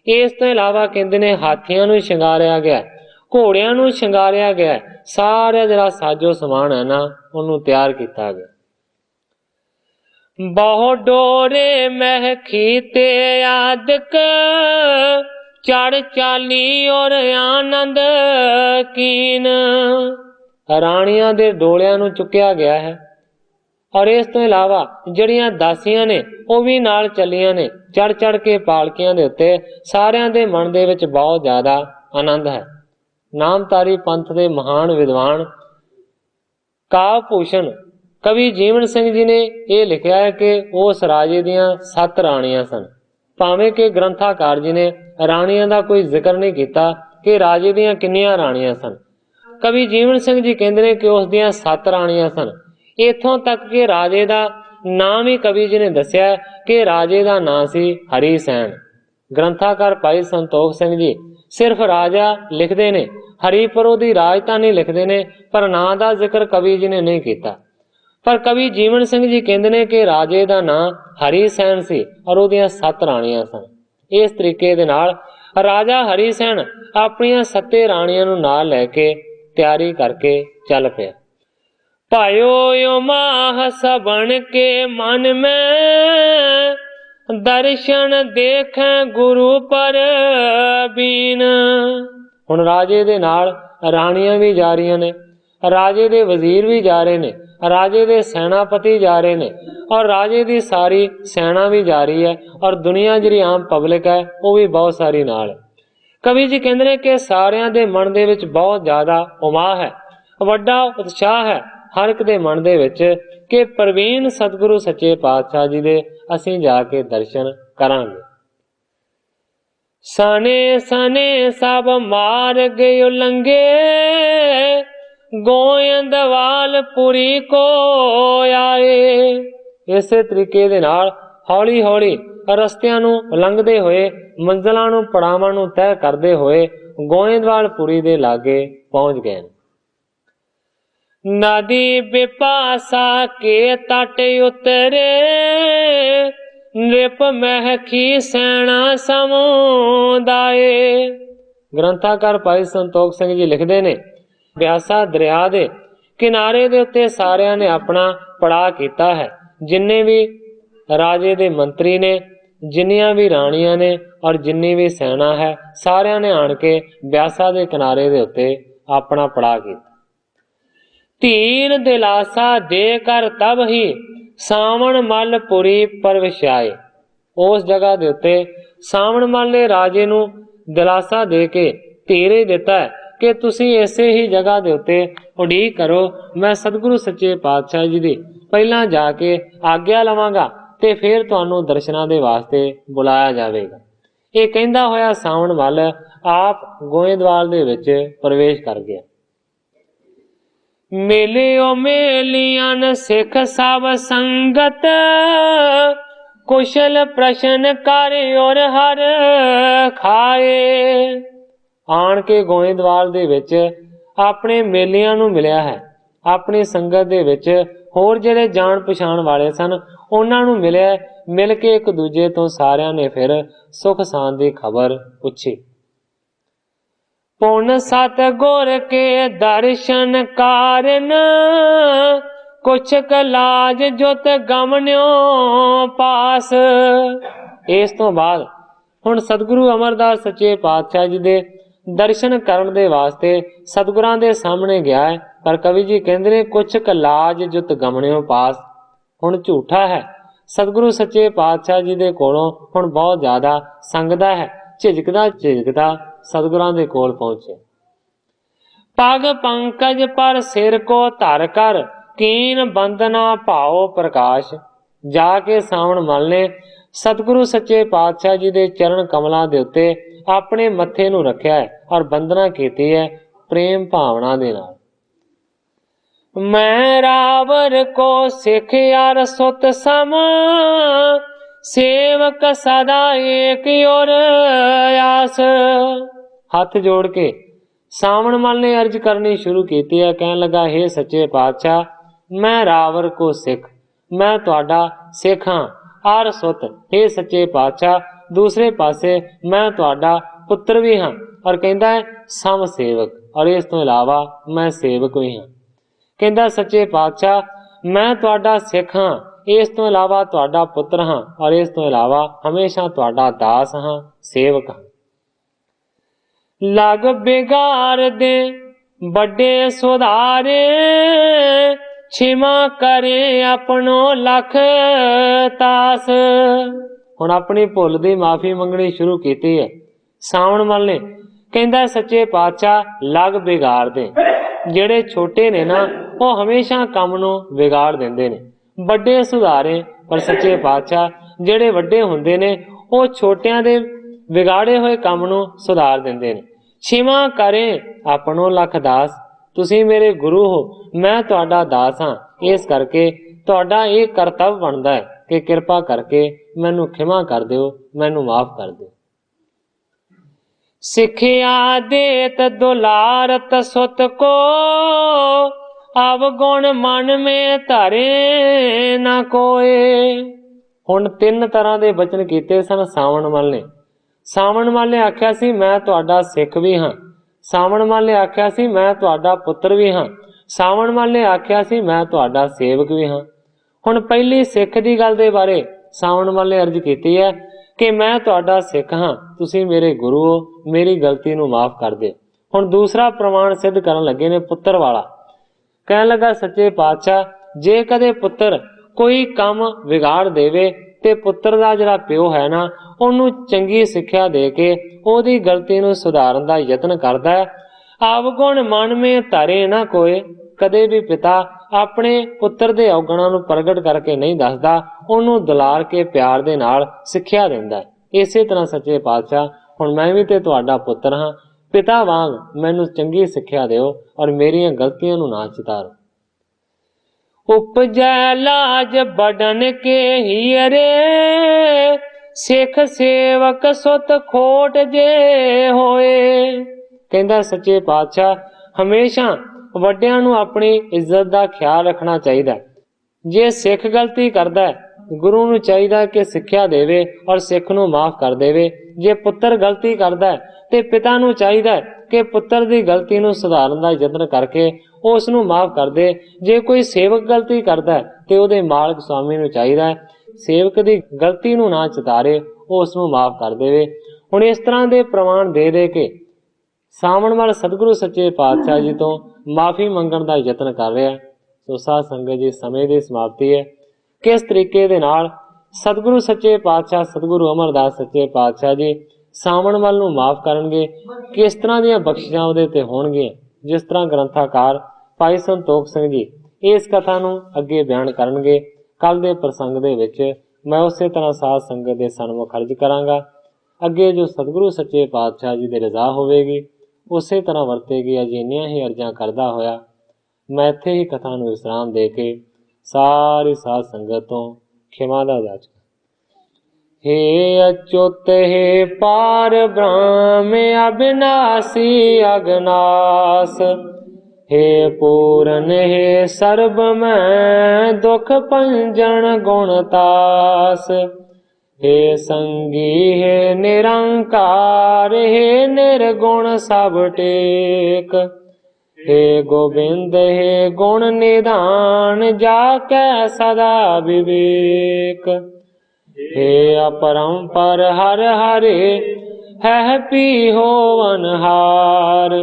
ਇਸ ਤੋਂ ਇਲਾਵਾ ਕਹਿੰਦੇ ਨੇ ਹਾਥੀਆਂ ਨੂੰ ਸ਼ਿੰਗਾਰਿਆ ਗਿਆ, ਘੋੜਿਆਂ ਨੂੰ ਸ਼ਿੰਗਾਰਿਆ ਗਿਆ, ਸਾਰਾ ਜਿਹੜਾ ਸਾਜੋ ਸਮਾਨ ਹੈ ਨਾ ਉਹਨੂੰ ਤਿਆਰ ਕੀਤਾ ਗਿਆ। ਬਹੁ ਡੋਰੇ ਮਹਿਖੀ ਤੇ ਆਦਿਕ, ਚੜ ਚਾਲੀ ਔਰ ਆਨੰਦ ਕੀਨ। ਰਾਣੀਆਂ ਦੇ ਡੋਲਿਆਂ ਨੂੰ ਚੁੱਕਿਆ ਗਿਆ ਹੈ ਔਰ ਇਸ ਤੋਂ ਇਲਾਵਾ ਜਿਹੜੀਆਂ ਦਾਸੀਆਂ ਨੇ ਉਹ ਵੀ ਨਾਲ ਚੱਲੀਆਂ ਨੇ, ਚੜ ਚੜ ਕੇ ਪਾਲਕੀਆਂ ਦੇ ਉੱਤੇ। ਸਾਰਿਆਂ ਦੇ ਮਨ ਦੇ ਵਿੱਚ ਬਹੁਤ ਜ਼ਿਆਦਾ ਆਨੰਦ ਹੈ। ਨਾਮਧਾਰੀ ਪੰਥ ਦੇ ਮਹਾਨ ਵਿਦਵਾਨ ਕਾਵ ਭੂਸ਼ਣ ਕਵੀ ਜੀਵਨ ਸਿੰਘ ਜੀ ਨੇ ਇਹ ਲਿਖਿਆ ਹੈ ਕਿ ਉਸ ਰਾਜੇ ਦੀਆਂ 7 ਰਾਣੀਆਂ ਸਨ। ਭਾਵੇਂ ਕਿ ਗ੍ਰੰਥਾਕਾਰ ਜੀ ਨੇ ਰਾਣੀਆਂ ਦਾ ਕੋਈ ਜ਼ਿਕਰ ਨਹੀਂ ਕੀਤਾ ਕਿ ਰਾਜੇ ਦੀਆਂ ਕਿੰਨੀਆਂ ਰਾਣੀਆਂ ਸਨ। ਕਵੀ ਜੀਵਨ ਸਿੰਘ ਜੀ ਕਹਿੰਦੇ ਨੇ ਕਿ ਉਸ ਦੀਆਂ 7 ਰਾਣੀਆਂ ਸਨ। ਇੱਥੋਂ ਤੱਕ ਕਿ ਰਾਜੇ ਦਾ ਨਾਮ ਹੀ ਕਵੀ ਜੀ ਨੇ ਦੱਸਿਆ ਕਿ ਰਾਜੇ ਦਾ ਨਾਂ ਸੀ ਹਰੀ ਸੈਨ। ਗ੍ਰੰਥਾਕਾਰ ਭਾਈ ਸੰਤੋਖ ਸਿੰਘ ਜੀ ਸਿਰਫ ਰਾਜਾ ਲਿਖਦੇ ਨੇ, ਹਰੀਪੁਰ ਉਹਦੀ ਰਾਜਧਾਨੀ ਲਿਖਦੇ ਨੇ, ਪਰ ਨਾਂ ਦਾ ਜ਼ਿਕਰ ਕਵੀ ਜੀ ਨੇ ਨਹੀਂ ਕੀਤਾ। ਪਰ ਕਵੀ ਜੀਵਨ ਸਿੰਘ ਜੀ ਕਹਿੰਦੇ ਨੇ ਕਿ ਰਾਜੇ ਦਾ ਨਾਂ ਹਰੀ ਸੈਨ ਸੀ ਔਰ ਉਹਦੀਆਂ 7 ਰਾਣੀਆਂ ਸਨ। ਇਸ ਤਰੀਕੇ ਦੇ ਨਾਲ ਰਾਜਾ ਹਰੀ ਸੈਨ ਆਪਣੀਆਂ 7 ਰਾਣੀਆਂ ਨੂੰ ਨਾਲ ਲੈ ਕੇ ਤਿਆਰੀ ਕਰਕੇ ਚੱਲ ਪਿਆ। ਭਾਇਓ ਮਾਹ ਸਬਣ ਕੇ ਮਨ ਮੈਂ, ਦਰਸ਼ਨ ਦੇਖ ਗੁਰੂ ਪਰ ਬੀਨ। ਹੁਣ ਰਾਜੇ ਦੇ ਨਾਲ ਰਾਣੀਆਂ ਵੀ ਜਾ ਰਹੀਆਂ ਨੇ, ਰਾਜੇ ਦੇ ਵਜ਼ੀਰ ਵੀ ਜਾ ਰਹੇ ਨੇ, ਰਾਜੇ ਦੇ ਸੈਨਾਪਤੀ ਜਾ ਰਹੇ ਨੇ ਔਰ ਰਾਜੇ ਦੀ ਸਾਰੀ ਸੈਨਾ ਵੀ ਜਾ ਰਹੀ ਹੈ ਔਰ ਦੁਨੀਆ ਜਿਹੜੀ ਆਮ ਪਬਲਿਕ ਹੈ ਉਹ ਵੀ ਬਹੁਤ ਸਾਰੀ ਨਾਲ। ਕਵੀ ਜੀ ਕਹਿੰਦੇ ਨੇ ਕਿ ਸਾਰਿਆਂ ਦੇ ਮਨ ਦੇ ਵਿੱਚ ਬਹੁਤ ਜ਼ਿਆਦਾ ਉਮਾਹ ਹੈ, ਵੱਡਾ ਉਤਸ਼ਾਹ ਹੈ ਹਰ ਇੱਕ ਦੇ ਮਨ ਦੇ ਵਿੱਚ ਕਿ ਪ੍ਰਵੀਨ ਸਤਿਗੁਰੂ ਸੱਚੇ ਪਾਤਸ਼ਾਹ ਜੀ ਦੇ ਅਸੀਂ ਜਾ ਕੇ ਦਰਸ਼ਨ ਕਰਾਂਗੇ। ਸਨੇ ਸਨੇ ਸਭ ਮਾਰਗ ਉਲੰਘੇ, ਗੋਇੰਦਵਾਲਪੁਰੀ ਕੋ ਆਏ। ਇਸੇ ਤਰੀਕੇ ਦੇ ਨਾਲ ਹੌਲੀ ਹੌਲੀ ਰਸਤਿਆਂ ਨੂੰ ਉਲੰਘਦੇ ਹੋਏ, ਮੰਜ਼ਲਾਂ ਨੂੰ ਪੜਾਵਾਂ ਨੂੰ ਤੈਅ ਕਰਦੇ ਹੋਏ ਗੋਇੰਦਵਾਲਪੁਰੀ ਦੇ ਲਾਗੇ ਪਹੁੰਚ ਗਏ। ਨਦੀ ਬਿਪਾਸਾ ਕੇ ਤਟ ਉਤਰੇ, ਨਿਪ ਮਹਿਖੀ ਸੈਣਾ ਸਮੁਦਾਏ। ਗ੍ਰੰਥਾਕਾਰ ਭਾਈ ਸੰਤੋਖ ਸਿੰਘ ਜੀ ਲਿਖਦੇ ਨੇ, ਬਿਆਸਾ ਦਰਿਆ ਦੇ ਕਿਨਾਰੇ ਦੇ ਉੱਤੇ ਸਾਰਿਆਂ ਨੇ ਆਪਣਾ ਪੜਾਅ ਕੀਤਾ ਹੈ। ਜਿੰਨੇ ਵੀ ਰਾਜੇ ਦੇ ਮੰਤਰੀ ਨੇ, ਜਿੰਨੀਆਂ ਵੀ ਰਾਣੀਆਂ ਨੇ ਔਰ ਜਿੰਨੀ ਵੀ ਸੈਨਾ ਹੈ, ਸਾਰਿਆਂ ਨੇ ਆਣ ਕੇ ਬਿਆਸਾ ਦੇ ਕਿਨਾਰੇ ਦੇ ਉੱਤੇ ਆਪਣਾ ਪੜਾਅ ਕੀਤਾ। ਧੀਰ ਦਿਲਾਸਾ ਦੇ ਕਰ ਤਬ ਹੀ, ਸਾਵਣ ਮੱਲ ਪੁਰੀ ਪਰਵਸ਼ਾਏ। ਉਸ ਜਗ੍ਹਾ ਦੇ ਉੱਤੇ ਸਾਵਣ ਮੱਲ ਨੇ ਰਾਜੇ ਨੂੰ ਦਿਲਾਸਾ ਦੇ ਕੇ ਧੀਰੇ ਦਿੱਤਾ ਹੈ ਕਿ ਤੁਸੀਂ ਇਸੇ ਹੀ ਜਗ੍ਹਾ ਦੇ ਉੱਤੇ ਉਡੀਕ ਕਰੋ, ਮੈਂ ਸਤਿਗੁਰੂ ਸੱਚੇ ਪਾਤਸ਼ਾਹ ਜੀ ਦੀ ਪਹਿਲਾਂ ਜਾ ਕੇ ਆਗਿਆ ਲਵਾਂਗਾ ਤੇ ਫਿਰ ਤੁਹਾਨੂੰ ਦਰਸ਼ਨਾਂ ਦੇ ਵਾਸਤੇ ਬੁਲਾਇਆ ਜਾਵੇਗਾ। ਇਹ ਕਹਿੰਦਾ ਹੋਇਆ ਸਾਵਣ ਮੱਲ ਆਪ ਗੋਇੰਦਵਾਲ ਦੇ ਵਿੱਚ ਪ੍ਰਵੇਸ਼ ਕਰ ਗਿਆ। ਮਿਲਿਓ ਮੇਲੀਆਂ ਸਿੱਖ ਸਭ ਸੰਗਤ, ਕੁਸ਼ਲ ਪ੍ਰਸ਼ਨ ਕਰ ਔਰ ਹਰ ਖਾਏ। ਆਣ ਕੇ ਗੋਇੰਦਵਾਲ ਦੇ ਵਿੱਚ ਆਪਣੇ ਮੇਲਿਆਂ ਨੂੰ ਮਿਲਿਆ ਹੈ, ਆਪਣੀ ਸੰਗਤ ਦੇ ਵਿੱਚ ਹੋਰ ਜਿਹੜੇ ਜਾਣ ਪਛਾਣ ਵਾਲੇ ਸਨ ਉਹਨਾਂ ਨੂੰ ਮਿਲਿਆ। ਮਿਲ ਕੇ ਇੱਕ ਦੂਜੇ ਤੋਂ ਸਾਰਿਆਂ ਨੇ ਫਿਰ ਸੁਖ ਸਾਂਦ ਦੀ ਖਬਰ ਪੁੱਛੀ। ਪੁਨ ਸਤ ਗੁਰ ਕੇ ਦਰਸ਼ਨ ਕਾਰਨ, ਕੁਛ ਕਲਾਜ ਜੁਤ ਗਮਨਿਓ ਪਾਸ। ਇਸ ਤੋਂ ਬਾਅਦ ਹੁਣ ਸਤਿਗੁਰੂ ਅਮਰਦਾਸ ਸੱਚੇ ਪਾਤਸ਼ਾਹ ਜੀ ਦੇ दर्शन करन दे वास्ते सतगुरां दे सामने गया है। पर कवि जी कहते ने कुछ कलाज जुत गमणियों पास, हुण झूठा है। सतगुरु सच्चे पातशाह जी दे कोलों हुण बहुत ज्यादा संगदा है, झिझकदा झिझकदा सतगुरां दे कोल पहुंचे। पग पंकज पर सिर को धर कर, कीन बंदना भाओ प्रकाश। जाके सावण मल ने सतगुरु सच्चे पातशाह जी दे चरण कमलों के उत्ते अपने मत्थे नूं रखिया है और बंदना कीती है प्रेम भावना दे नाल। मैं रावर को सिख यार सुत सम, सेवक सदा एक और आस। हाथ जोड़ के सावण मल ने अर्ज करनी शुरू की है। कहन लगा, हे सच्चे पातशाह, मैं रावर को सिख, मैं तुहाडा सिख हाँ। आर सुत, हे सच्चे पातशाह, दूसरे पासे मैं तुहाडा पुत्र भी हाँ। और कहता है सम सेवक, और इस तो इलावा मैं सेवक भी हाँ। कहता सच्चे पातशाह, मैं तुहाडा सिख हाँ, इस तो इलावा तुहाडा पुत्र हाँ, और इस तो इलावा हमेशा तुहाडा दास हाँ, सेवक हाँ। लग बिगाड़ दे बड़े सुधारे, क्षमा करे अपनो लख तास। हुण अपनी भुल दी माफी मंगनी शुरू की है सावण मल ने। कहता सच्चे पातशाह लग बिगाड़ दे, जेड़े छोटे ने ना वो हमेशा काम नूं बिगाड़ देंदे ने, बड़े सुधारे। पर सच्चे पातशाह जेड़े वड्डे हुंदे ने वो छोटियां दे बिगाड़े हुए काम नूं सुधार देंदे ने। क्षमा करे अपनो लख दास, तुसी मेरे गुरु हो, मैं तुहाडा दास हाँ। इस करके तुहाडा ये करतव्य बनता है कि कृपा करके मैनू क्षमा कर दिओ, मैनू माफ कर दिओ। सिखिया देत दुलारत सुत को, अवगुण मन में धरे ना कोई। हुण तीन तरह दे बचन कीते सन सावण मल ने। सावण मल ने आख्या सी मैं तुहाडा सिख भी हाँ। सावण मल ने आख्या सी मैं तुहाडा पुत्र भी हाँ। सावण मल ने आख्या सी मैं तुहाडा सेवक भी हाँ। हुण पहली सिख दी गल दे बारे सावण मल ने अर्ज कीती है कि मैं तुहाडा सिख हाँ, तुसी मेरे गुरु हो, मेरी गलती नूं माफ कर दे। हुण दूसरा प्रमाण सिद्ध करन लगे ने पुत्र वाला। कहन लगा सच्चे पातशाह, जे कदे पुत्र कोई काम विगाड़ देवे ते पुत्र दा जिहड़ा प्यो है ना ਉਹਨੂੰ ਚੰਗੀ ਸਿੱਖਿਆ ਦੇ ਕੇ ਉਹਦੀ ਗਲਤੀ ਨੂੰ ਸੁਧਾਰਨ ਦਾ ਯਤਨ ਕਰਦਾ ਹੈ। ਅਵਗੁਣ ਮਨ ਮੇ ਧਰੇ ਨਾ ਕੋਏ, ਕਦੇ ਵੀ ਪਿਤਾ ਆਪਣੇ ਪੁੱਤਰ ਦੇ ਔਗਣਾਂ ਨੂੰ ਪ੍ਰਗਟ ਕਰਕੇ ਨਹੀਂ ਦੱਸਦਾ, ਉਹਨੂੰ ਦੁਲਾਰ ਕੇ ਪਿਆਰ ਦੇ ਨਾਲ ਸਿੱਖਿਆ ਦਿੰਦਾ ਹੈ। ਇਸੇ ਤਰ੍ਹਾਂ ਸੱਚੇ ਪਾਤਸ਼ਾਹ ਹੁਣ ਮੈਂ ਵੀ ਤੇ ਤੁਹਾਡਾ ਪੁੱਤਰ ਹਾਂ, ਪਿਤਾ ਵਾਂਗ ਮੈਨੂੰ ਚੰਗੀ ਸਿੱਖਿਆ ਦਿਓ ਔਰ ਮੇਰੀਆਂ ਗਲਤੀਆਂ ਨੂੰ ਨਾ ਚਿਤਾਰੋ। उपजै लाज बडन के हीरे, सिख सेवक सुत खोट जे होए। कहंदा सच्चे पातशाह हमेशा वड्डियां नूं अपनी इज्जत दा ख्याल रखना चाहिए। जे सिख गलती करदा है गुरु नूं चाहिए कि सिक्ख्या देवे और सिख नूं माफ कर देवे। जे पुत्र गलती करदा है ते पिता नूं चाहिए कि पुत्र दी गलती नूं सुधारन दा यतन करके उस नूं माफ कर दे। जे कोई सेवक गलती करदा है ते उहदे मालक स्वामी नूं चाहिए सेवक दी गलती नूं ना चितारे, उस नूं माफ कर देवे। हुण इस तरह दे प्रमाण दे दे के सावण मल सतगुरु सच्चे पातशाह जी तो माफी मंगण दा यतन कर रहा है। सो साध संगत जी समय की समाप्ति है। किस तरीके दे नाल सतगुरु सच्चे पातशाह सतगुरु अमरदास सच्चे पातशाह जी सावण मल नूं माफ करनगे, किस तरह दीयां बख्शिशां उहदे ते होणगीआं, जिस तरह ग्रंथाकार भाई संतोख सिंह जी इस कथा नूं अगे बयान करनगे। कल दे प्रसंग दे विच मैं उसे तरह साध संगत दे सन्मुख अर्ज करांगा। अगे जो सतगुरु सच्चे पातशाह जी दे रज़ा होवेगी उसे तरह वरतेगी। अजिन्नियां ही अर्जां करदा होया मैं इत्थे ही कथा नूं विश्राम दे के सारी साध संगत तो खिमा दा याचक। हे अच्युत हे पार ब्रह्म अविनाशी अगनास, हे पूरन हे सर्ब में दुख पंजन गुणतास, हे संगी हे निरंकार हे निर्गुण सब टेक, हे गोविंद हे गुण निधान जाकै सदा विवेक, हे अपरंपर हर हरे है पी होवनहार।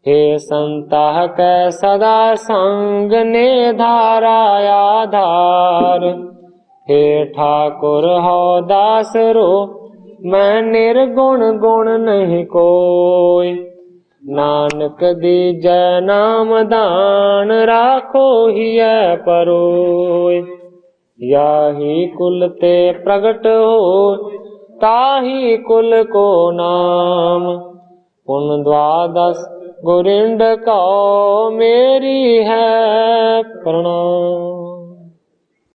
हे संता कै सदा संग ने धारा आधार। हे ठाकुर हो दास रो मैं निर्गुण गुण नहीं कोय। नानक दीजै नाम दान राखो हिय परोय। याही कुल ते प्रगट हो ताही कुल को नाम। पुन द्वादश गुरिंड कौ मेरी है प्रणाम।